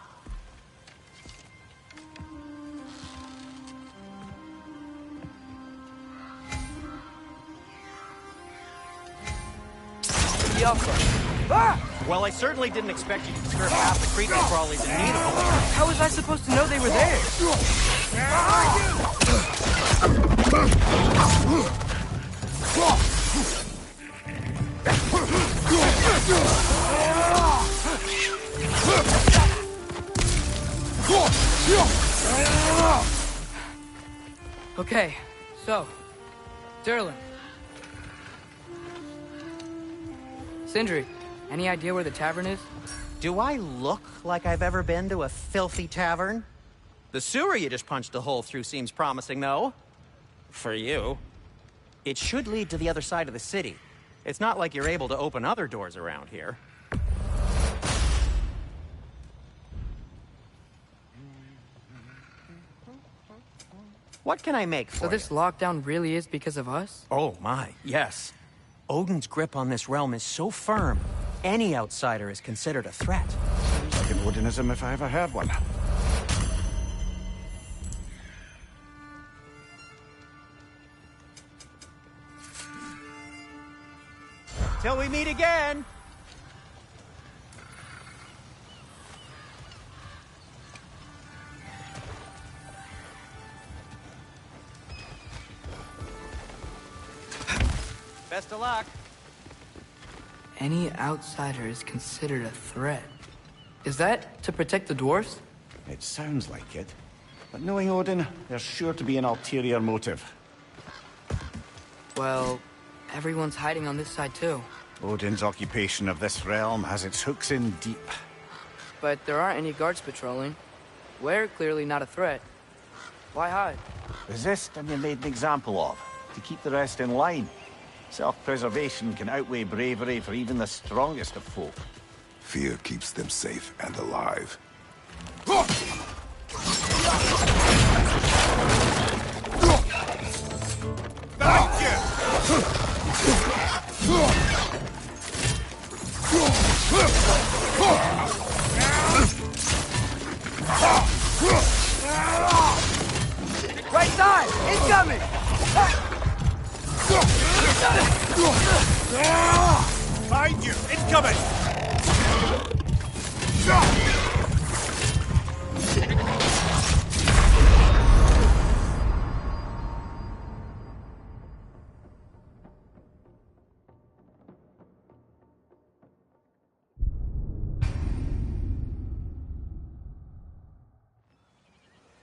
Ah! Well, I certainly didn't expect you to disturb half the creepy crawlies in Needle. How was I supposed to know they were there? Okay, so, Durlin. Sindri, any idea where the tavern is? Do I look like I've ever been to a filthy tavern? The sewer you just punched a hole through seems promising, though. For you. It should lead to the other side of the city. It's not like you're able to open other doors around here. What can I make for So this lockdown really is because of us? Oh my, yes. Odin's grip on this realm is so firm, any outsider is considered a threat. Sounds like an Odinism if I ever heard one. Till we meet again! Best of luck. Any outsider is considered a threat. Is that to protect the dwarves? It sounds like it. But knowing Odin, there's sure to be an ulterior motive. Well, everyone's hiding on this side too. Odin's occupation of this realm has its hooks in deep. But there aren't any guards patrolling. We're clearly not a threat. Why hide? Resist and you're made an example of, to keep the rest in line. Self-preservation can outweigh bravery for even the strongest of folk. Fear keeps them safe and alive. Right side! Incoming! Find you! Incoming!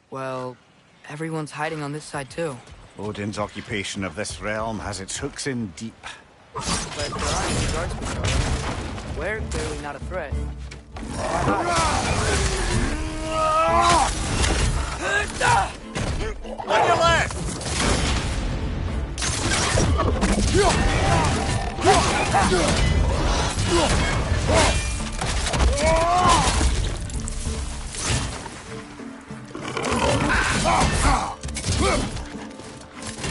Well, everyone's hiding on this side too. Odin's occupation of this realm has its hooks in deep. But there aren't any guards patrolling. We're clearly not a threat. On your left!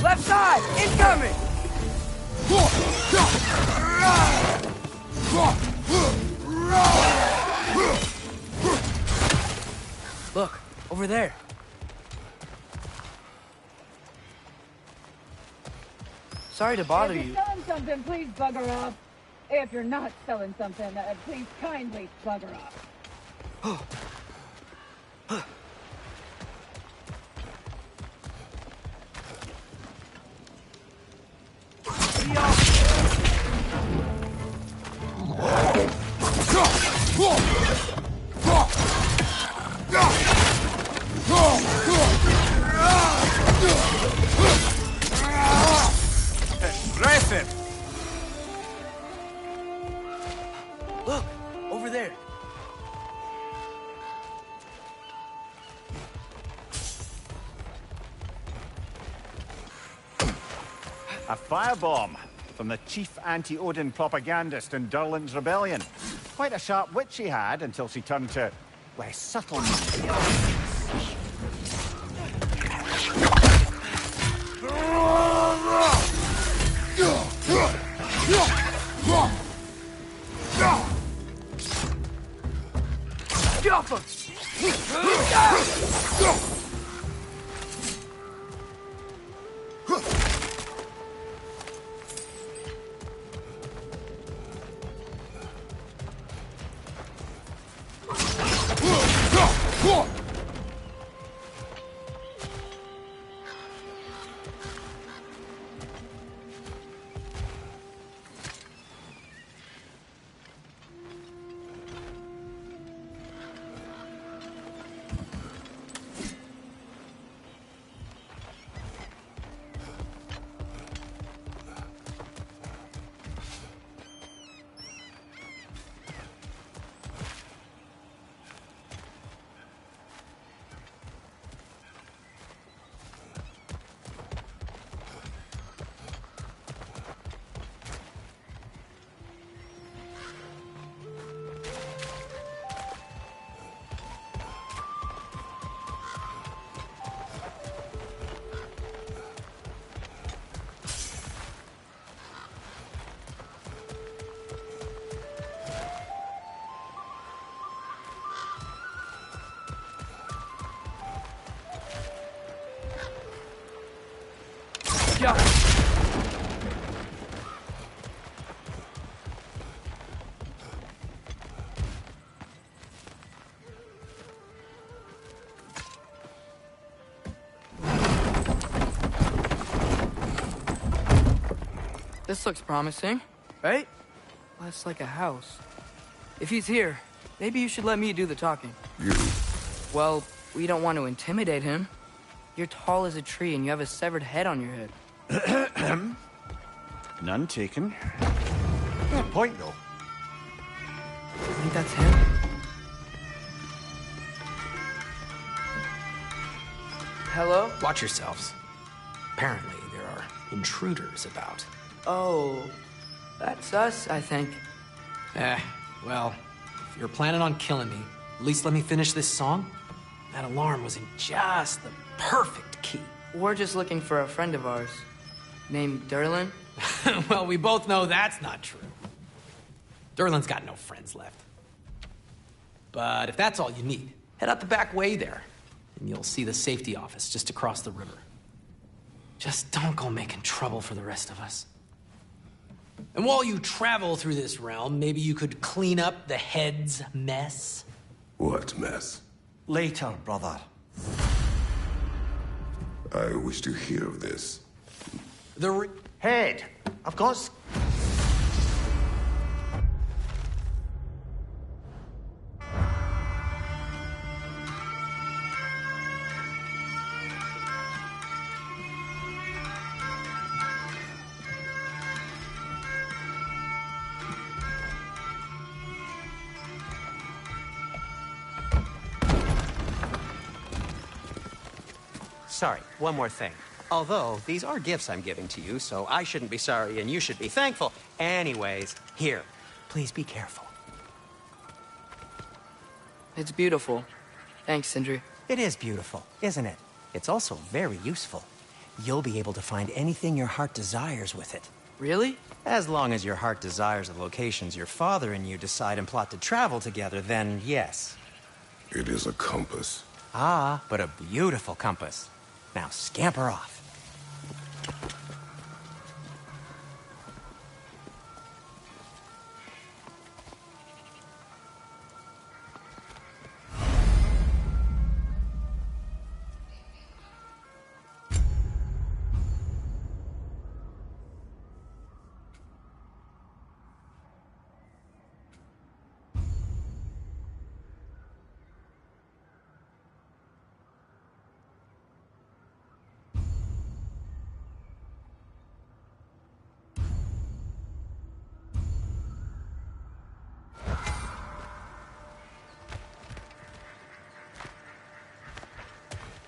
Left side! Incoming! Look, over there. Sorry to bother If you. you're selling something, please bugger off. If you're not selling something, please kindly bugger off. Impressive! Look, over there. A firebomb from the chief anti-Odin propagandist in Durlin's rebellion. Quite a sharp wit she had until she turned to less subtle means. Get off him! This looks promising, right? Less like a house. If he's here, maybe you should let me do the talking. You. Well, we don't want to intimidate him. You're tall as a tree and you have a severed head on your head. None taken. Good point, though. I think that's him. Hello? Watch yourselves. Apparently, there are intruders about. Oh, that's us, I think. Well, if you're planning on killing me, at least let me finish this song. That alarm was in just the perfect key. We're just looking for a friend of ours named Derlin. Well, we both know that's not true. Derlin's got no friends left. But if that's all you need, head out the back way there, and you'll see the safety office just across the river. Just don't go making trouble for the rest of us. And while you travel through this realm, maybe you could clean up the head's mess? What mess? Later, brother. I wish to hear of this. Head! I've got... Sorry, one more thing. Although, these are gifts I'm giving to you, so I shouldn't be sorry and you should be thankful. Anyways, here, please be careful. It's beautiful. Thanks, Sindri. It is beautiful, isn't it? It's also very useful. You'll be able to find anything your heart desires with it. Really? As long as your heart desires the locations your father and you decide and plot to travel together, then yes. It is a compass. Ah, but a beautiful compass. Now scamper off.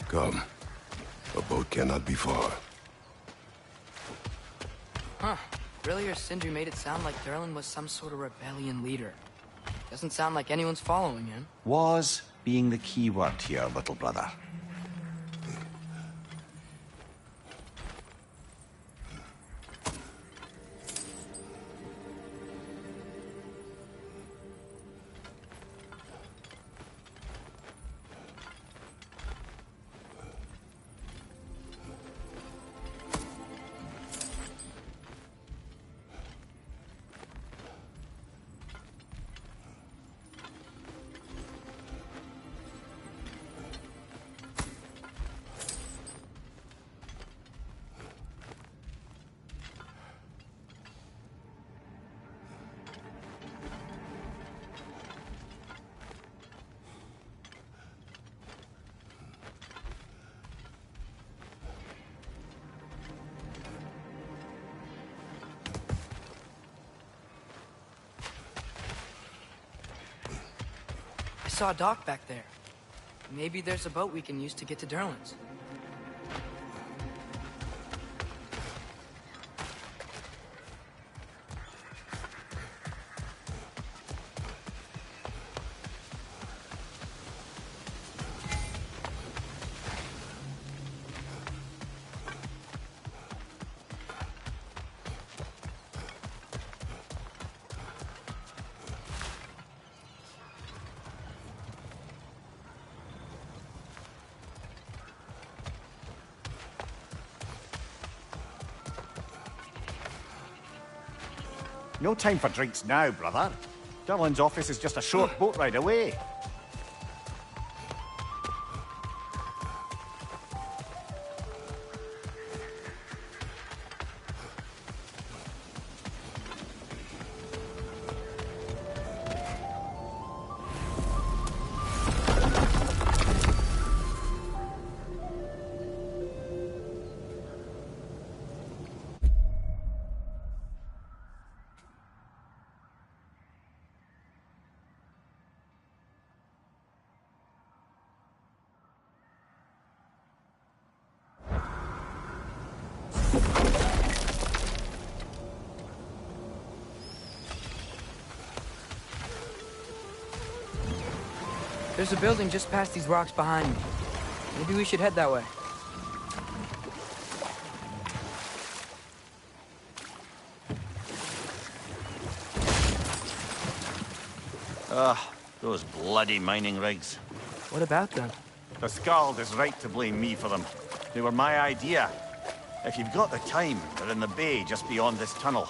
Come. A boat cannot be far. Huh. Earlier, Sindri made it sound like Derlin was some sort of rebellion leader. Doesn't sound like anyone's following him. Was being the key word here, little brother. I saw a dock back there. Maybe there's a boat we can use to get to Derlin's. No time for drinks now, brother. Derlin's office is just a short boat ride away. There's a building just past these rocks behind me. Maybe we should head that way. Those bloody mining rigs. What about them? The Skald is right to blame me for them. They were my idea. If you've got the time, they're in the bay just beyond this tunnel.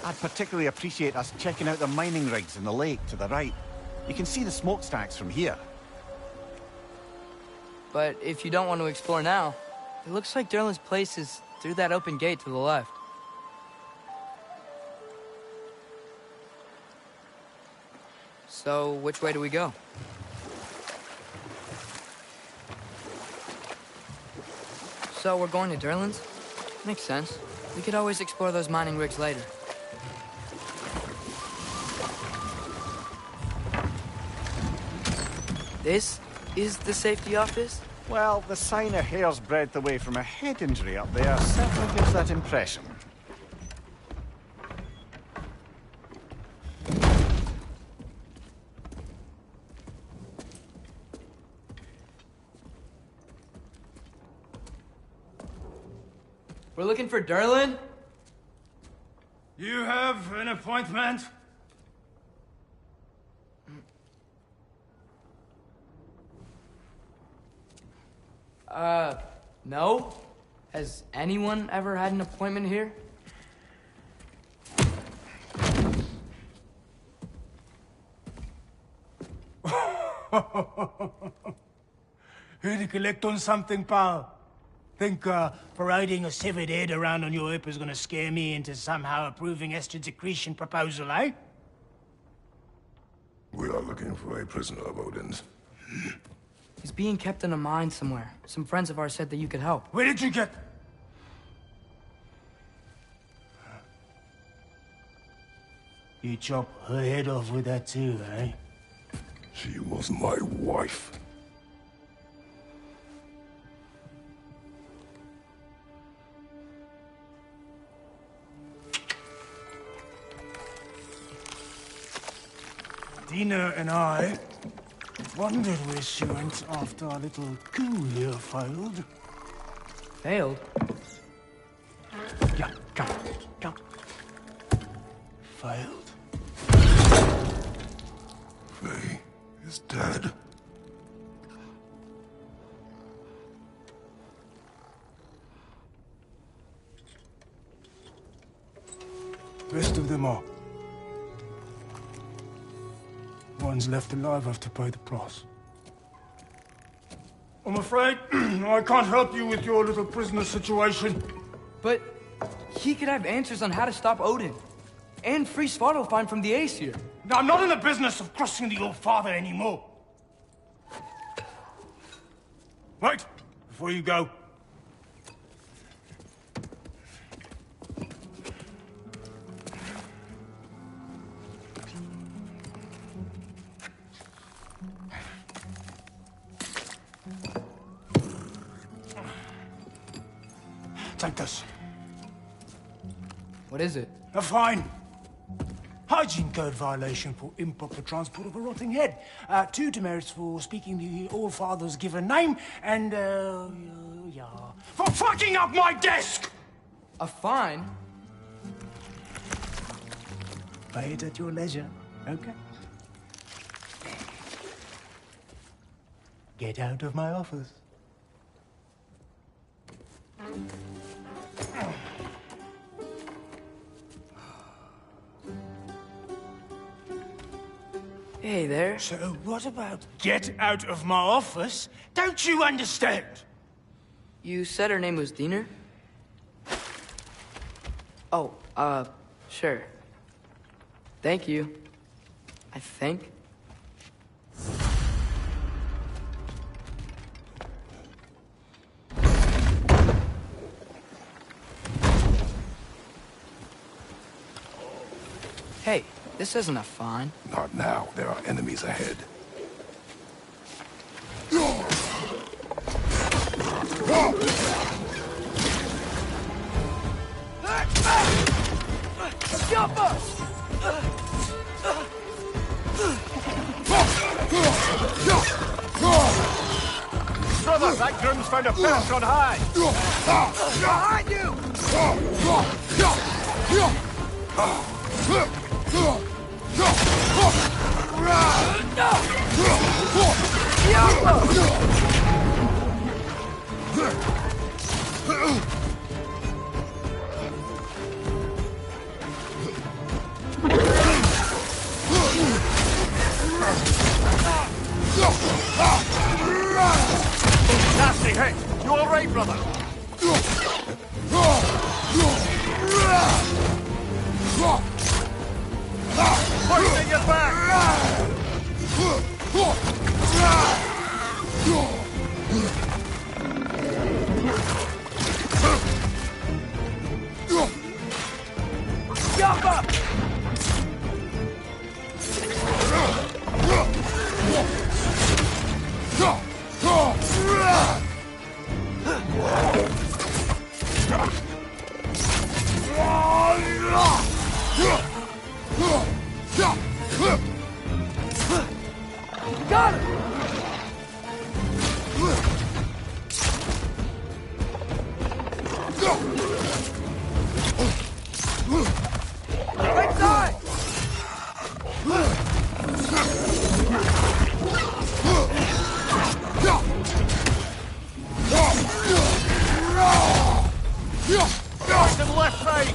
I'd particularly appreciate us checking out the mining rigs in the lake to the right. You can see the smokestacks from here. But if you don't want to explore now, it looks like Derlin's place is through that open gate to the left. So, which way do we go? So, we're going to Derlin's? Makes sense. We could always explore those mining rigs later. This is the safety office? Well, the sign a hair's breadth away from a head injury up there certainly gives that impression. We're looking for Derlin? You have an appointment? No? Has anyone ever had an appointment here? Here to collect on something, pal? Think parading a severed head around on your hip is gonna scare me into somehow approving Estrid's accretion proposal, eh? We are looking for a prisoner of Odin's. He's being kept in a mine somewhere. Some friends of ours said that you could help. Where did you get... You chop her head off with that too, eh? She was my wife. Dina and I wondered where she went after our little coup here failed. Failed? Yeah, come. Failed. Faye is dead. Rest of them are. One's left alive have to pay the price. I'm afraid I can't help you with your little prisoner situation. But he could have answers on how to stop Odin. And free Svartalfheim from the Aesir. Now, I'm not in the business of crossing the All-Father anymore. Wait, before you go. Take this. What is it? A fine. Hygiene code violation for improper transport of a rotting head. 2 demerits for speaking the All-Father's given name, and, yeah. For fucking up my desk! A fine? Pay it at your leisure, okay? Get out of my office. Hey there. So what about get out of my office? Don't you understand? You said her name was Diener? Oh, sure. Thank you. I think. Hey, this isn't a fawn. Not now. There are enemies ahead. Jump up! Brother, that groom's found a perch on high. Behind you! Nasty hit. You all right, brother? Hoisting your back. Jump up! Got him! Right side! North and left side.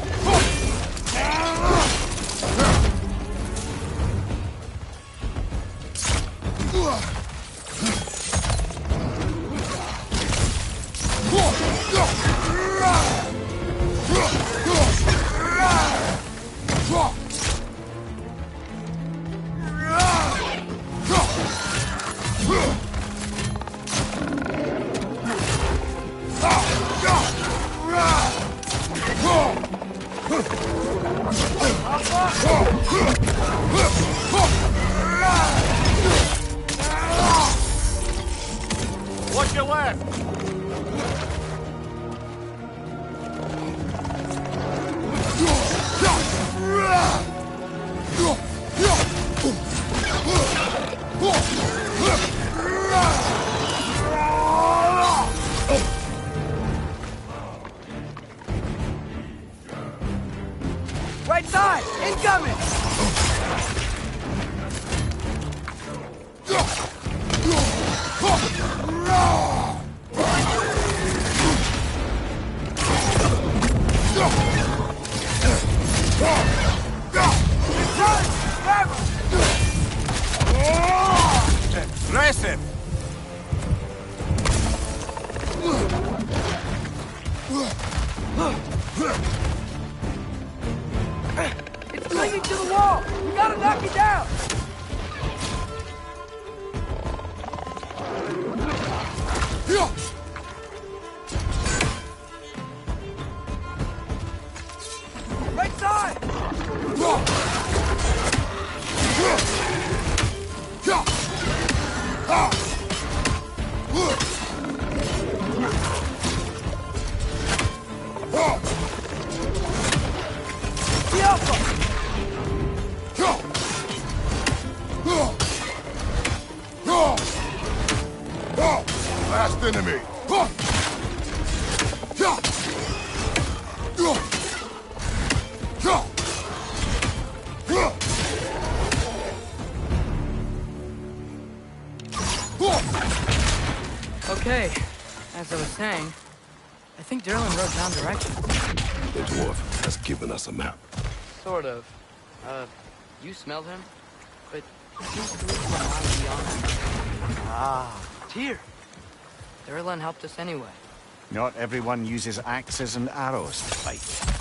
Watch your left. Right side! Incoming! Impressive. It's clinging to the wall! You gotta knock it down! Right side! The alpha! Last enemy. Okay, as I was saying, I think Derlin wrote down directions. The dwarf has given us a map. Sort of. You smelled him? But he seems to lead to a mile beyond. Ah. Tyr! Derlin helped us anyway. Not everyone uses axes and arrows to fight.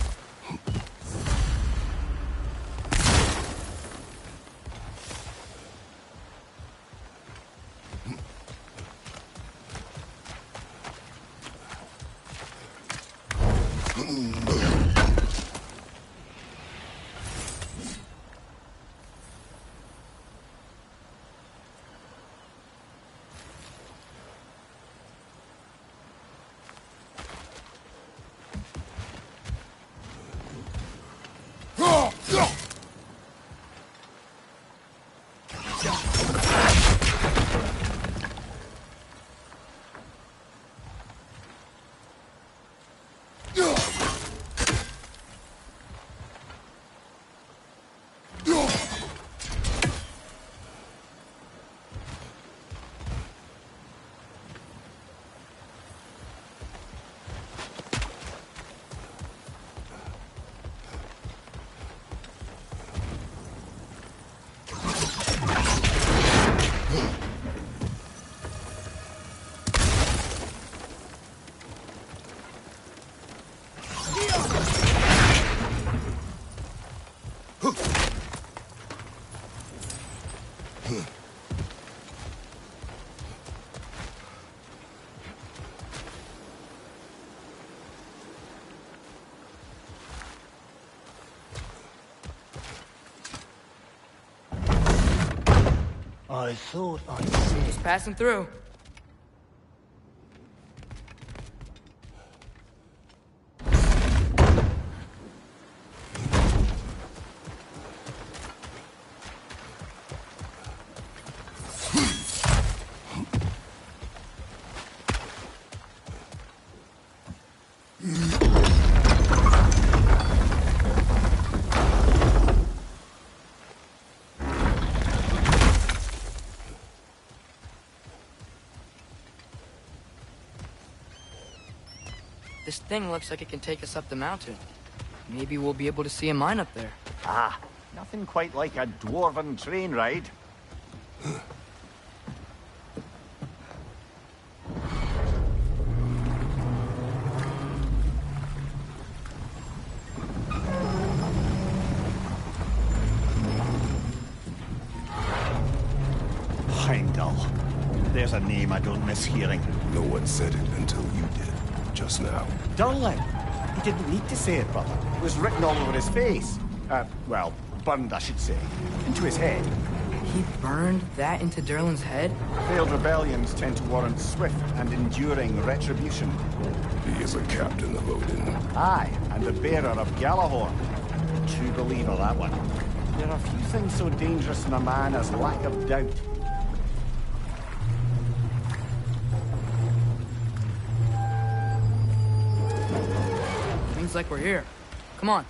I thought I'd see. Just passing through. This thing looks like it can take us up the mountain. Maybe we'll be able to see a mine up there. Ah, nothing quite like a dwarven train ride. Heimdall. There's a name I don't miss hearing. No one said it until you did, just now. Durlin. He didn't need to say it, brother. It was written all over his face. Well, burned, I should say. Into his head. He burned that into Durlin's head? Failed rebellions tend to warrant swift and enduring retribution. He is a captain of Odin. Aye, and the bearer of Galahorn. True believer, that one. There are few things so dangerous in a man as lack of doubt. Seems like we're here. Come on.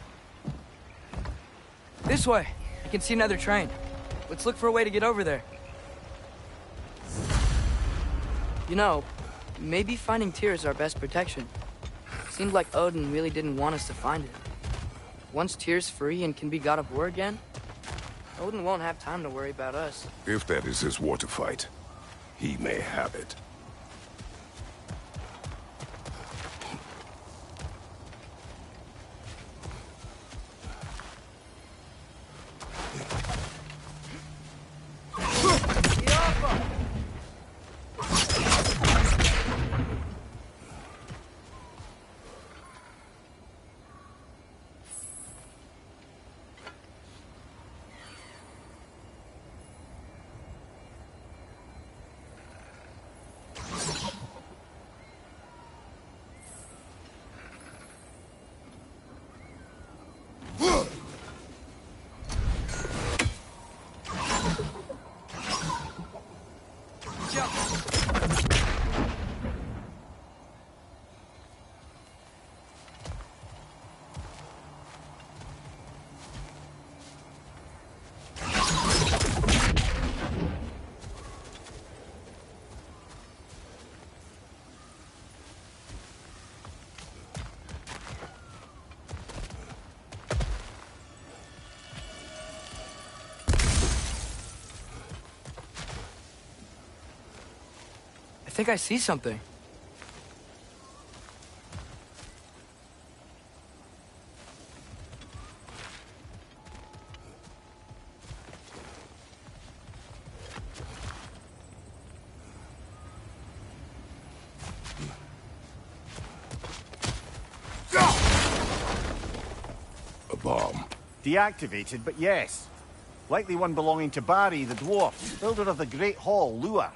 This way. I can see another train. Let's look for a way to get over there. You know, maybe finding Tyr is our best protection. Seemed like Odin really didn't want us to find it. Once Tyr's free and can be god of war again, Odin won't have time to worry about us. If that is his war to fight, he may have it. I think I see something. A bomb. Deactivated, but yes. Likely one belonging to Barry, the dwarf, builder of the Great Hall, Lure.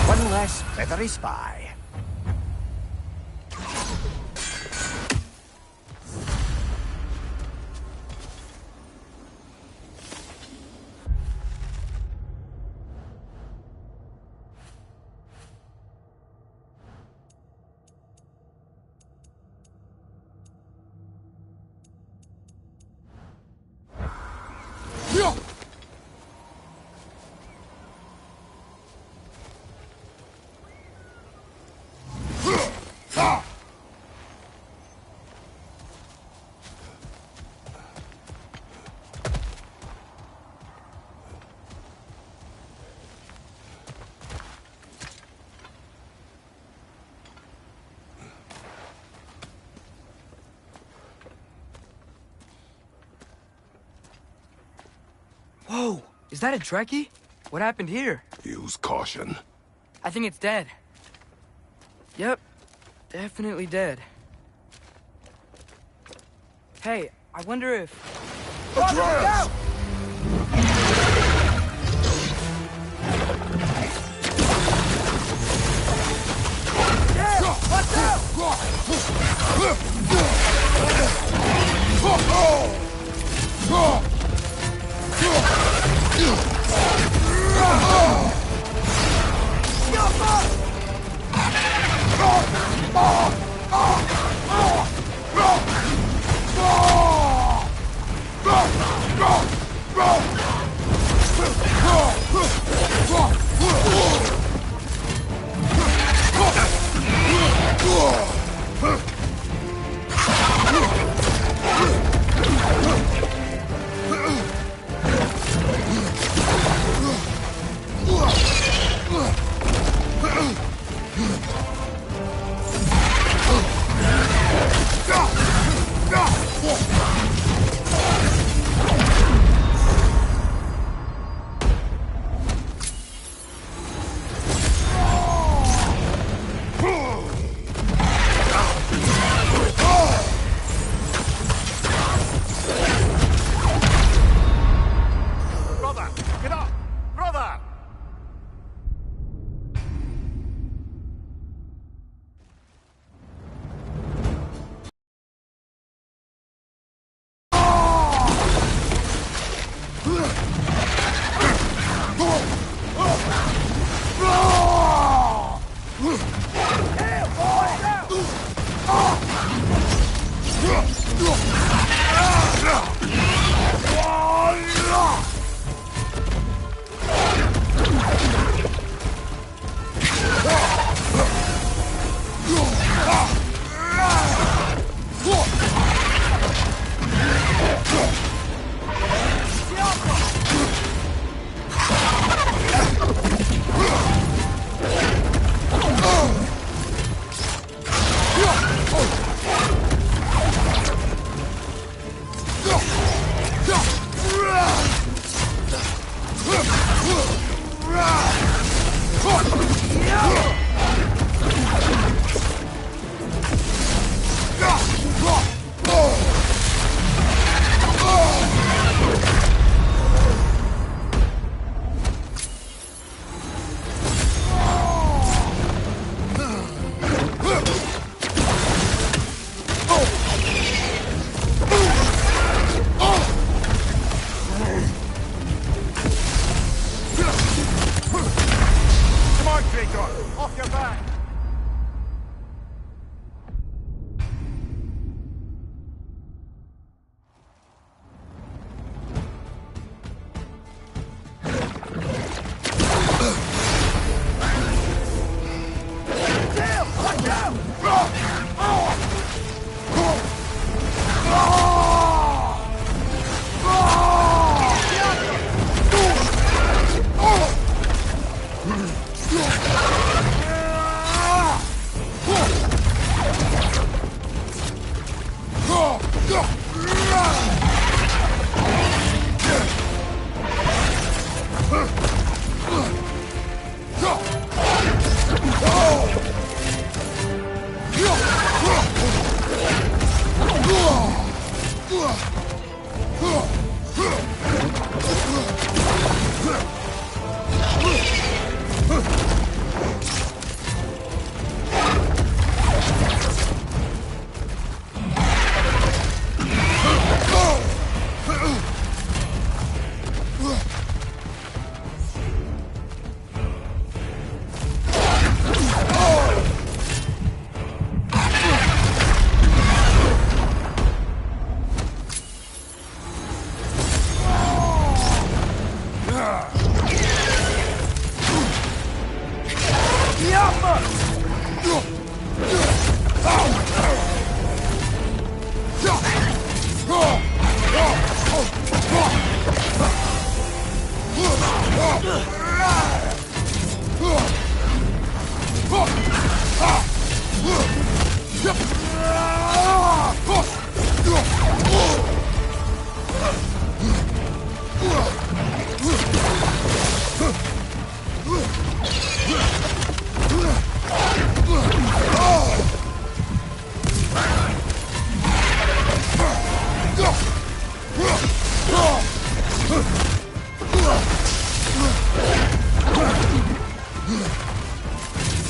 One less feathery spy. Is that a Trekkie? What happened here? Use caution. I think it's dead. Yep, definitely dead. Hey, I wonder if... Address! Watch out!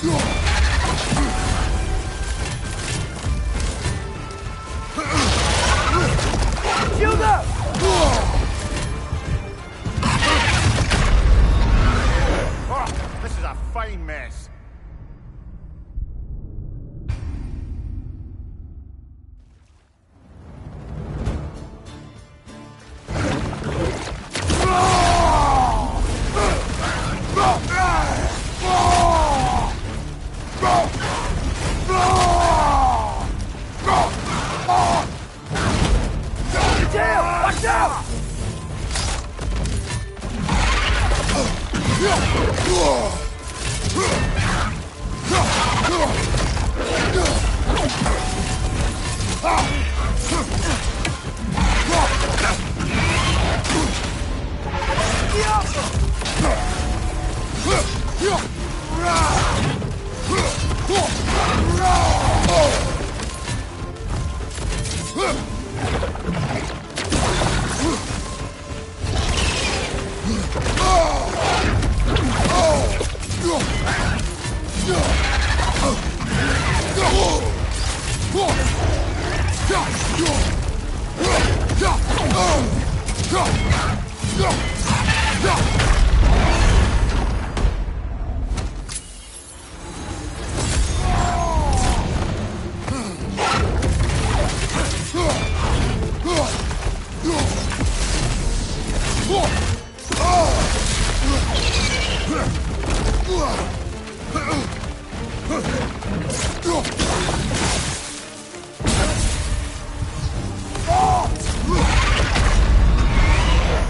Shield up! Oh, this is a fine mess. Watch out!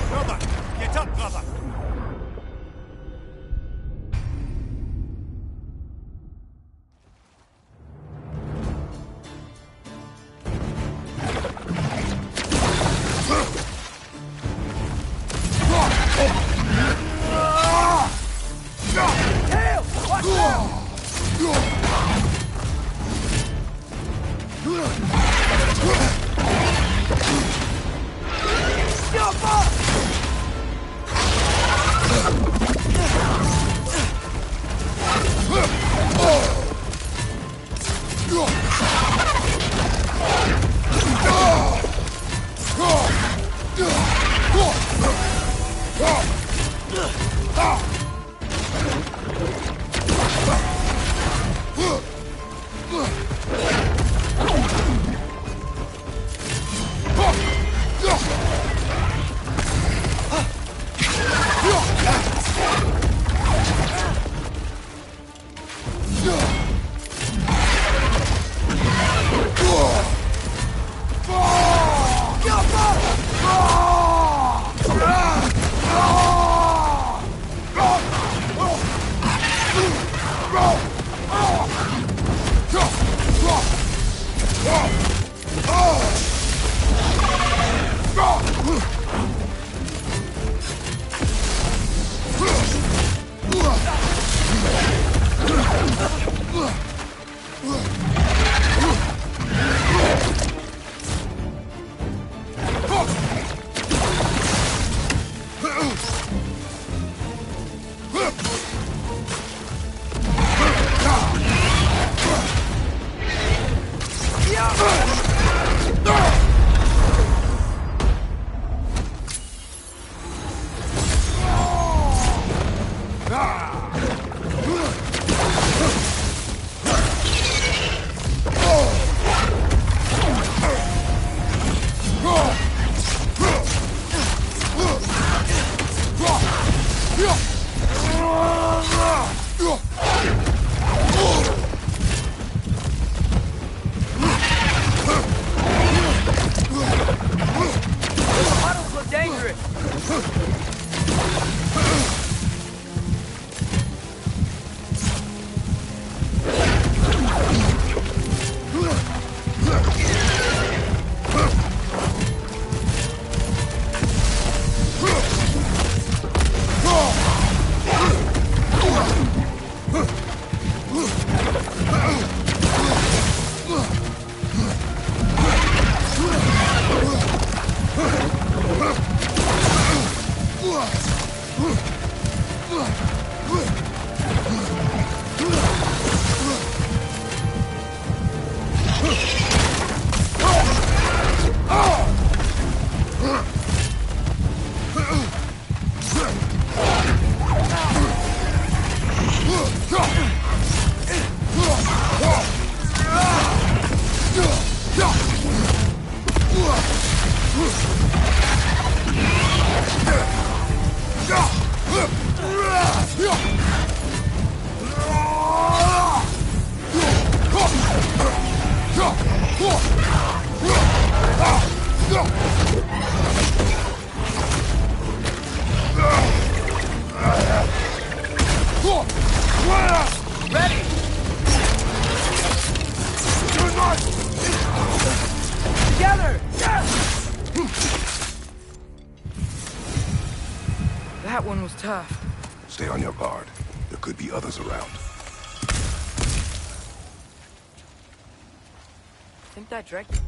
Brother, get up, brother. Tail! Watch out! Jump up! gtav. Stay on your guard. There could be others around. I think that direct...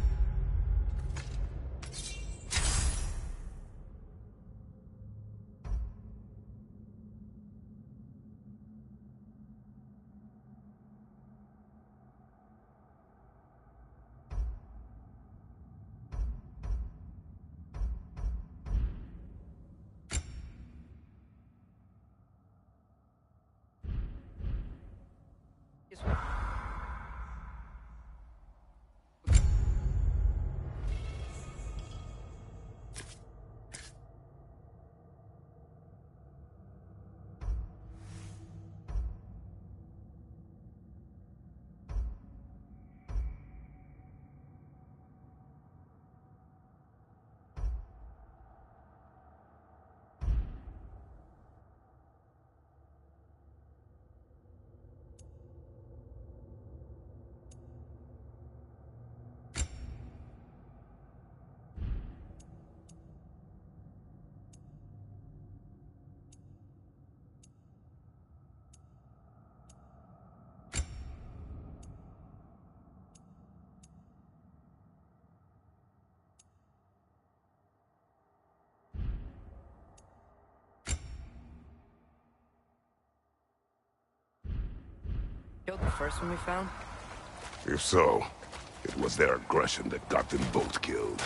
Killed the first one we found? If so, it was their aggression that got them both killed.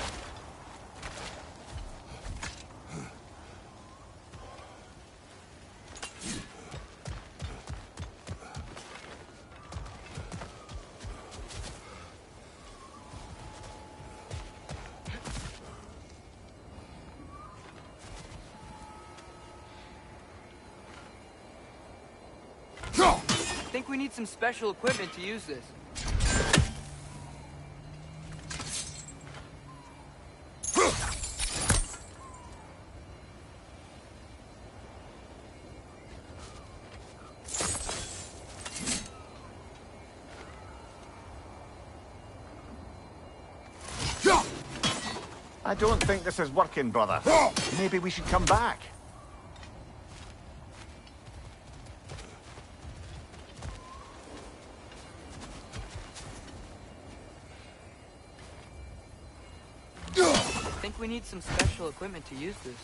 I think we need some special equipment to use this. I don't think this is working, brother. Maybe we should come back. I think we need some special equipment to use this.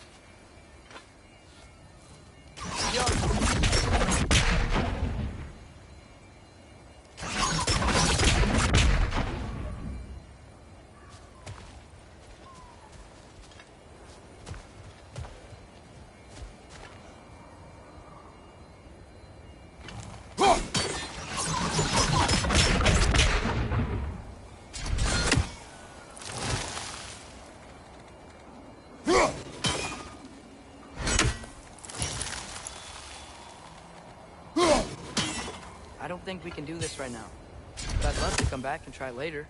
I don't think we can do this right now, but I'd love to come back and try later.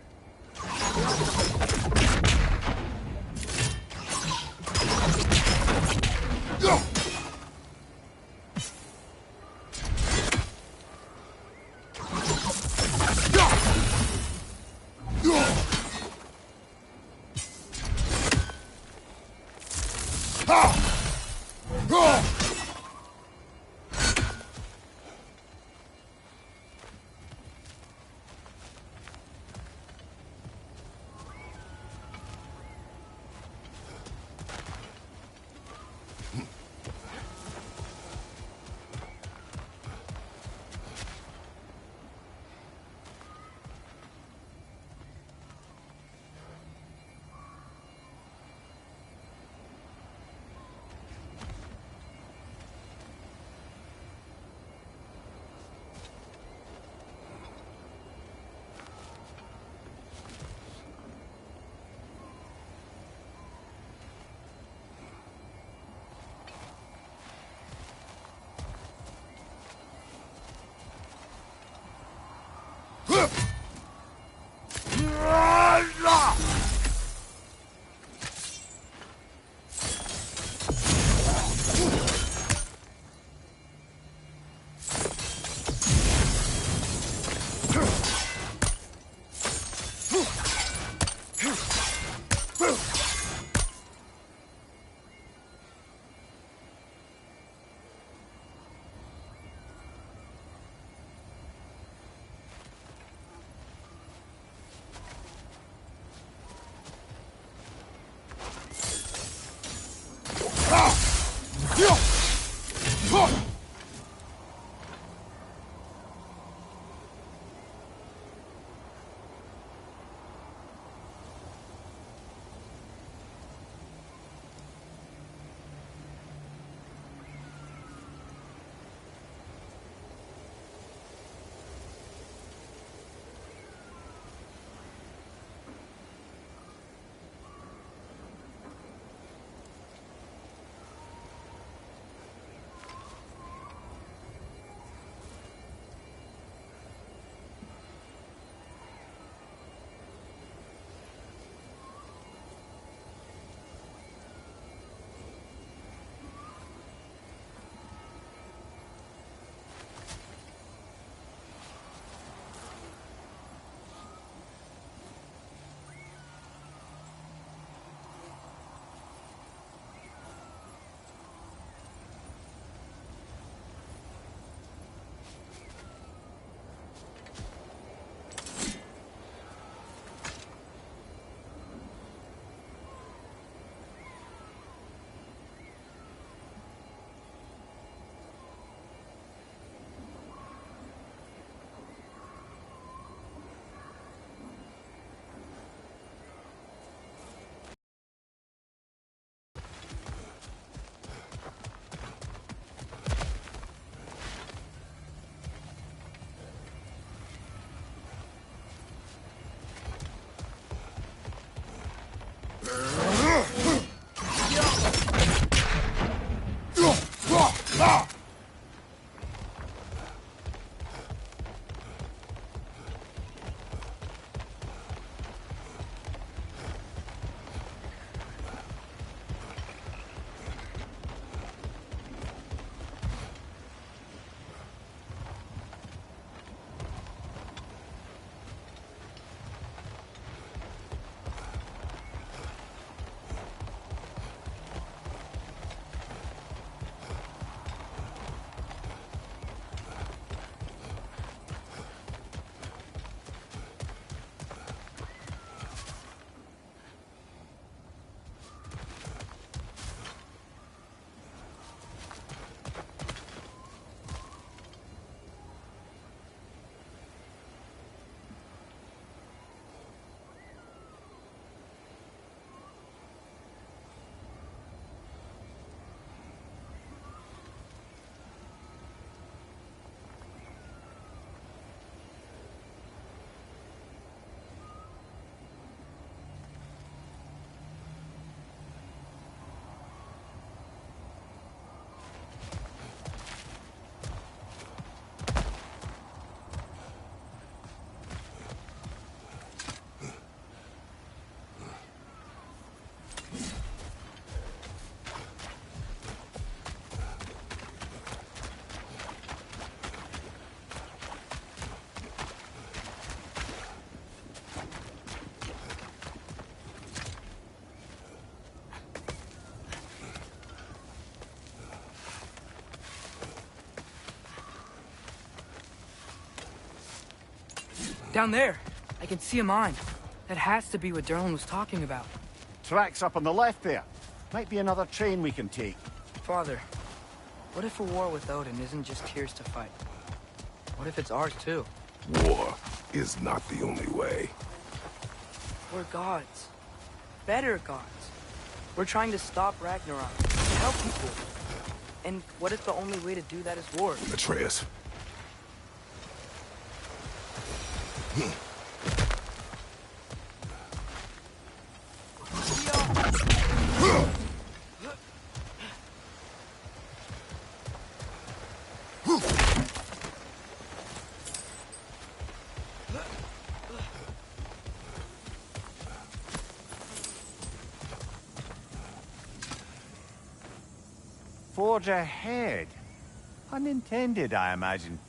Down there. I can see a mine. That has to be what Derlin was talking about. Tracks up on the left there. Might be another train we can take. Father, what if a war with Odin isn't just Tyr's to fight? What if it's ours too? War is not the only way. We're gods. Better gods. We're trying to stop Ragnarok, to help people. And what if the only way to do that is war? Atreus. Forge ahead. Unintended, I imagine.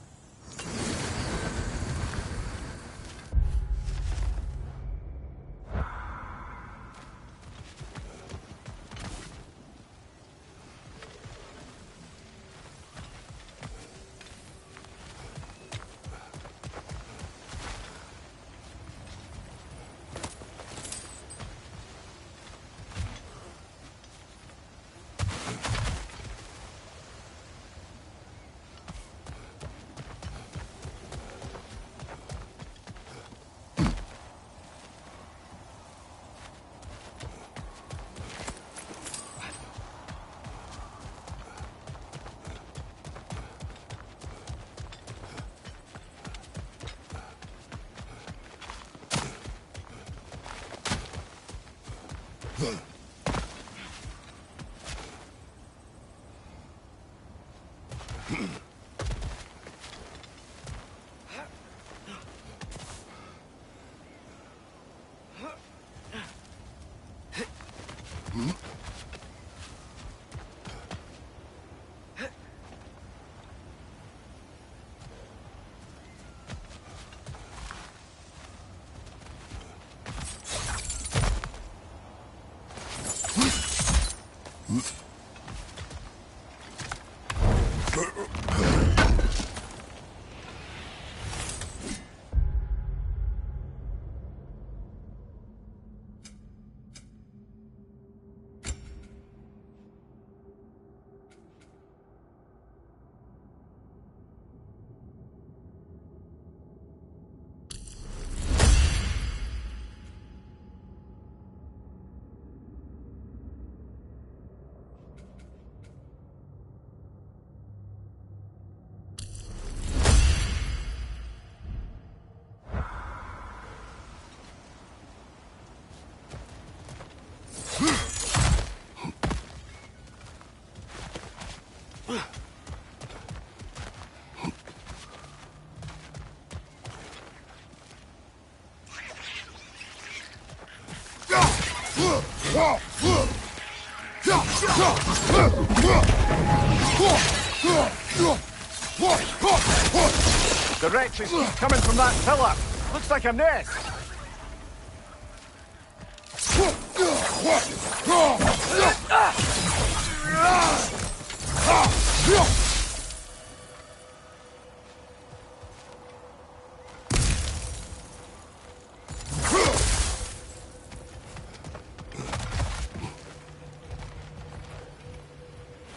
The wretches keep coming from that pillar. Looks like a nest.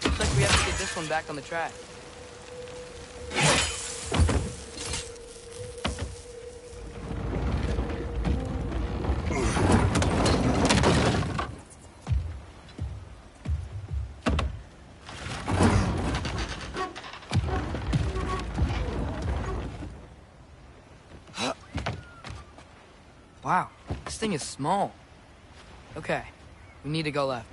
Looks like we have to get this one back on the track. Wow, this thing is small. Okay, we need to go left.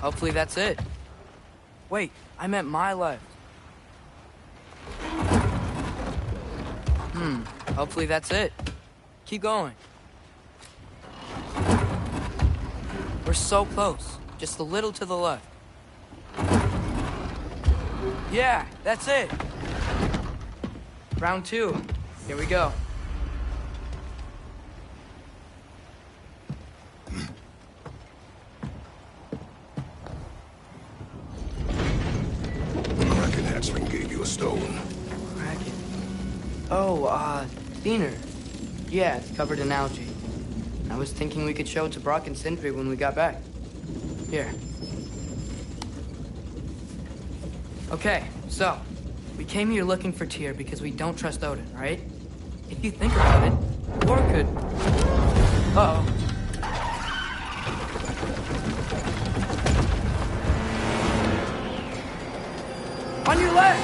Hopefully that's it. Wait, I meant my left. Hopefully that's it. Keep going. We're so close. Just a little to the left. Yeah, that's it. Round 2. Here we go. Matchling gave you a stone. Kraken. Oh, Diener. Yeah, it's covered in algae. I was thinking we could show it to Brock and Sindri when we got back. Here. Okay, so, we came here looking for Tyr because we don't trust Odin, right? If you think about it, Thor could... Uh-oh. On your left!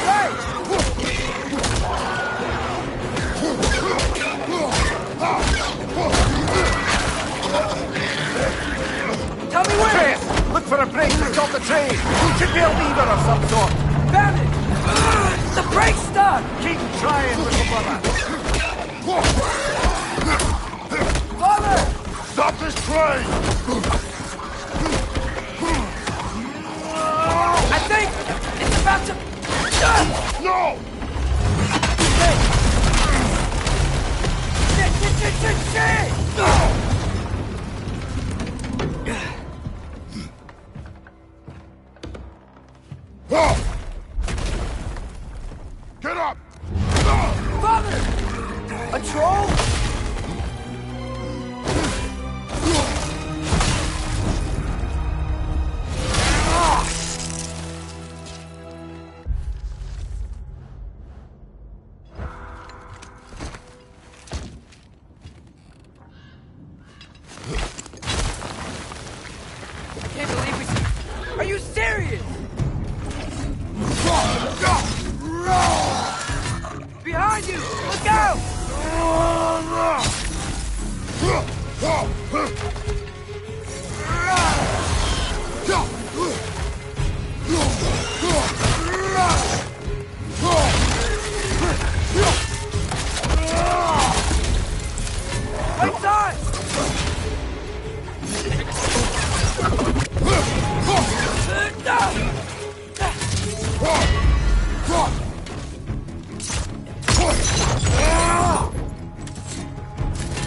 Right! Tell me where! Look for a break to stop the train! Should be a lever of some sort! Found it! The brake's stuck! Keep trying, little brother! Father! Stop this train! I think it's about to... No! Shit! Get up! Father! A troll? Can't believe we... Are you serious? Behind you! Look out! Right side!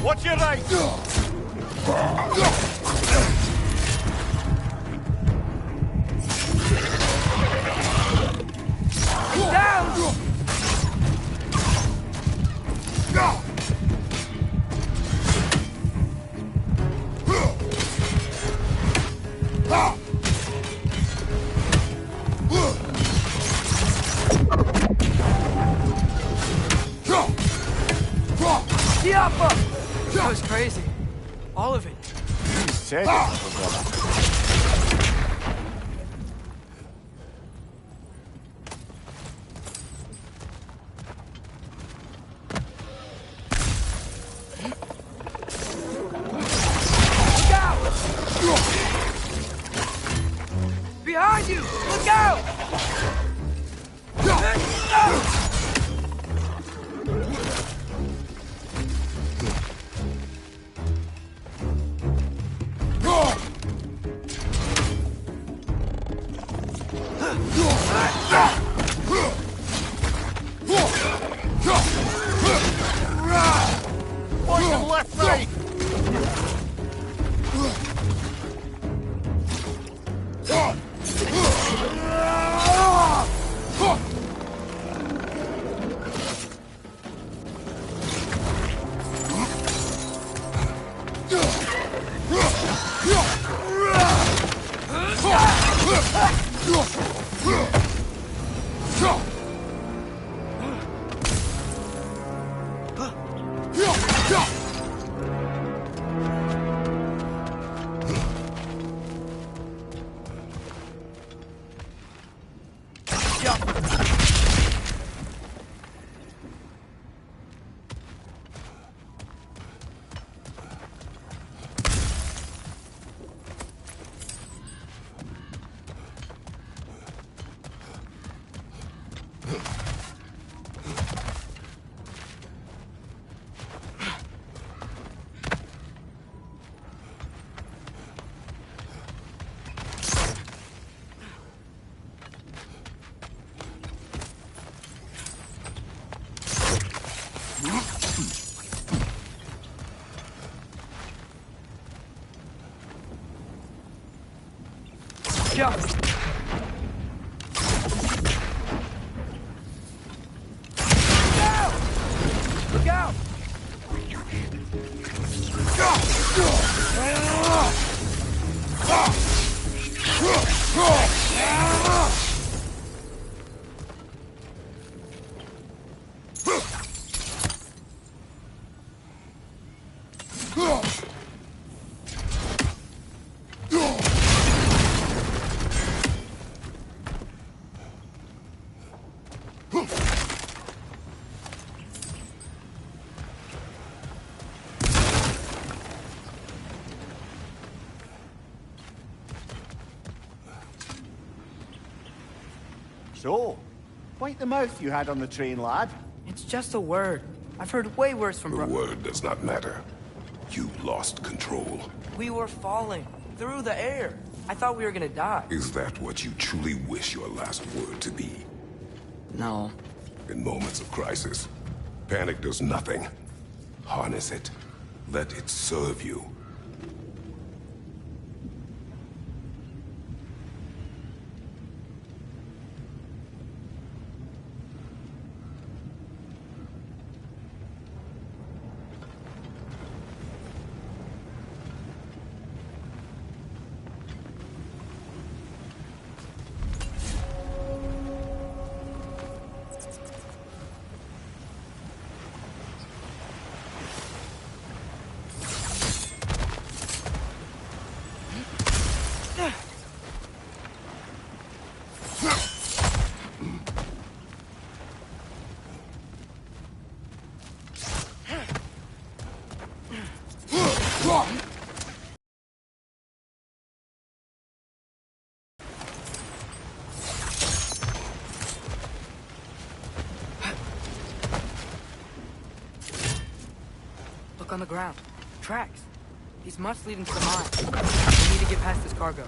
Watch your right! Down! That was crazy. All of it. You said it, little brother. Look out! Behind you! Look out! Watch your left, right! Watch out! Look out! So, quite the mouth you had on the train, lad. It's just a word. I've heard way worse from The word does not matter. You lost control. We were falling through the air. I thought we were gonna die. Is that what you truly wish your last word to be? No. In moments of crisis, panic does nothing. Harness it. Let it serve you. Look on the ground. Tracks. These must lead into the mine. We need to get past this cargo.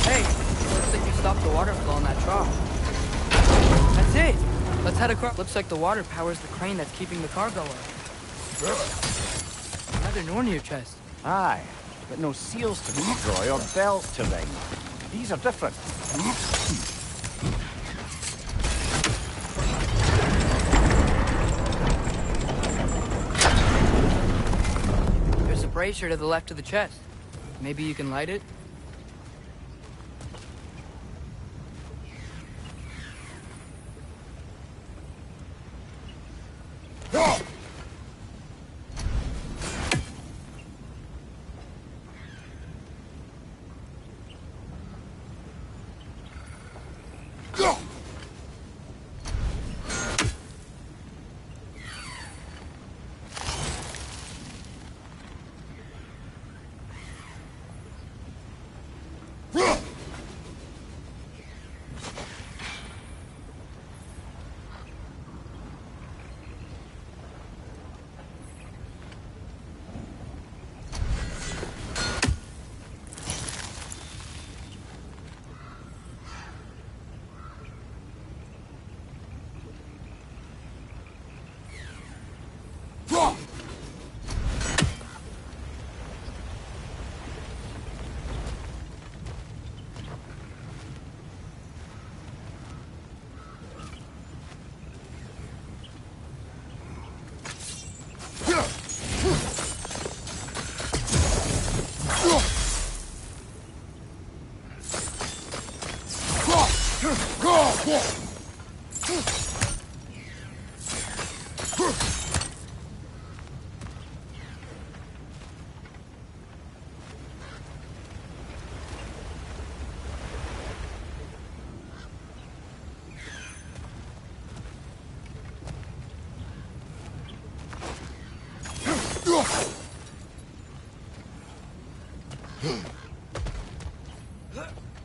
Hey, looks like you stopped the water flow in that trough. That's it. Let's head across. Looks like the water powers the crane that's keeping the cargo up. Another Nornir chest. Aye, but no seals to destroy or bells to ring. These are different. There's a brazier to the left of the chest. Maybe you can light it?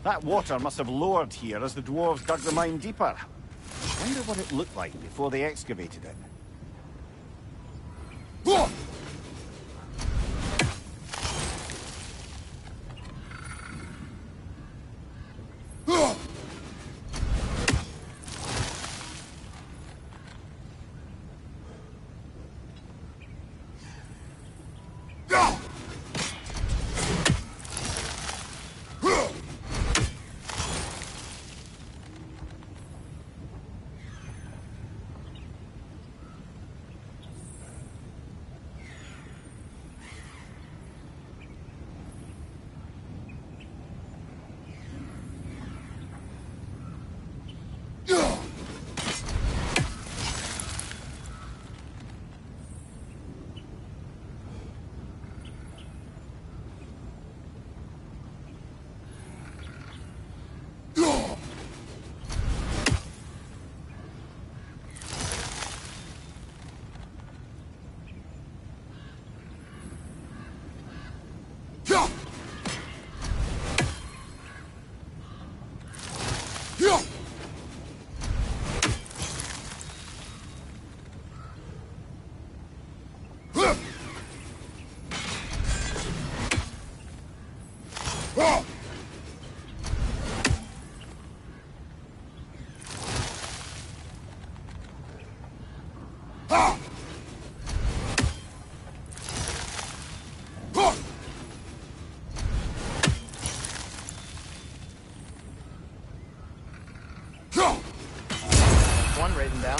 That water must have lowered here as the dwarves dug the mine deeper. I wonder what it looked like before they excavated it. One raven down.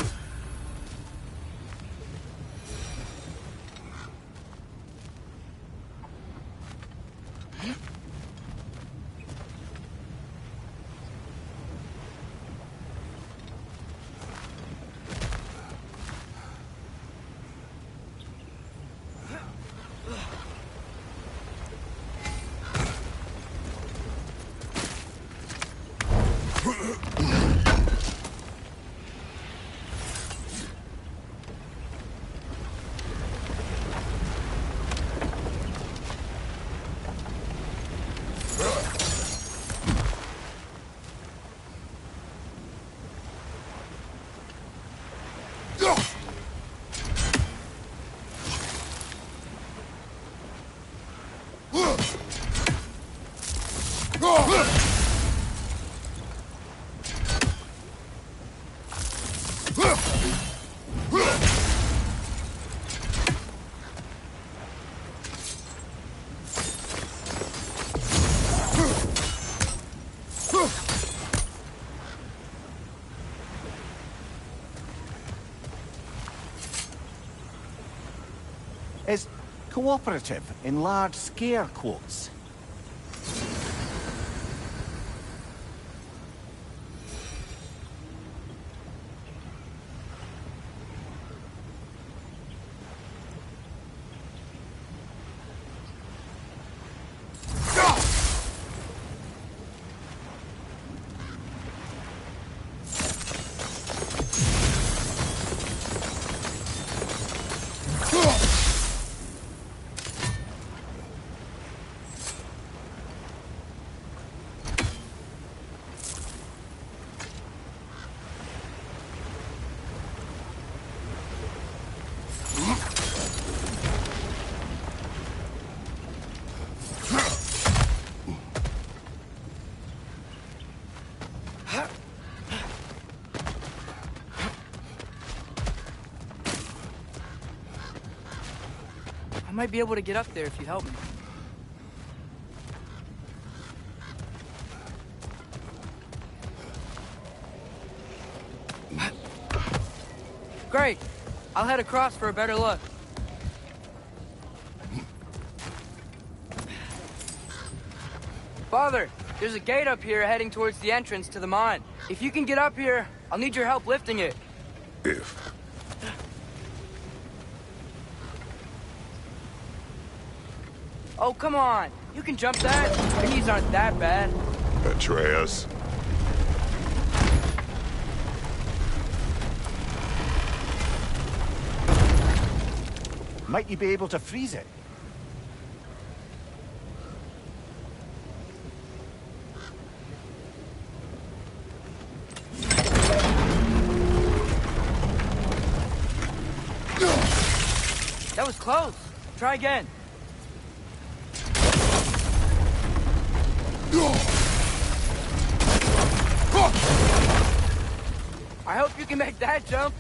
Is cooperative in large scare quotes. I might be able to get up there if you help me. Great. I'll head across for a better look. Father, there's a gate up here heading towards the entrance to the mine. If you can get up here, I'll need your help lifting it. If. Oh, come on. You can jump that. Your knees aren't that bad. Atreus. Might you be able to freeze it? That was close. Try again. I hope you can make that jump.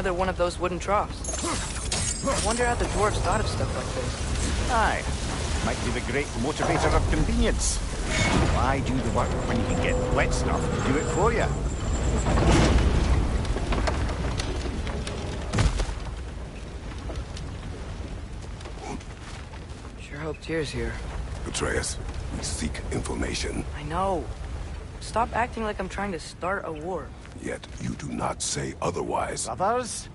another one of those wooden troughs. I wonder how the dwarves thought of stuff like this. Aye. Might be the great motivator of convenience. Why do the work when you can get wet stuff to do it for you? Sure hope Tyr's here. Atreus, we seek information. I know. Stop acting like I'm trying to start a war. Yet you do not say otherwise. Brothers,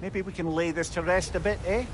maybe we can lay this to rest a bit, eh?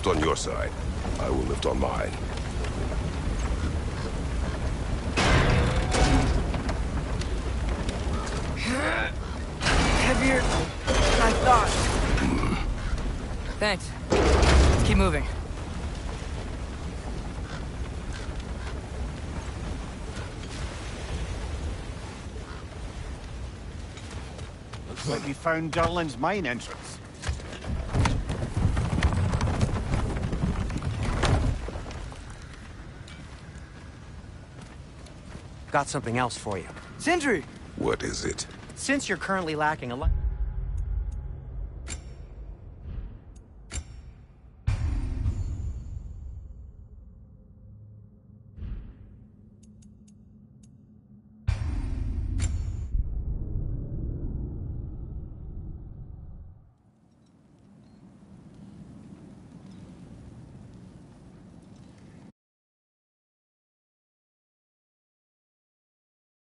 On your side, I will lift on mine. Heavier than I thought. Thanks. Let's keep moving. Looks like we found Durlin's mine entrance. Got something else for you. Sindri! What is it? Since you're currently lacking a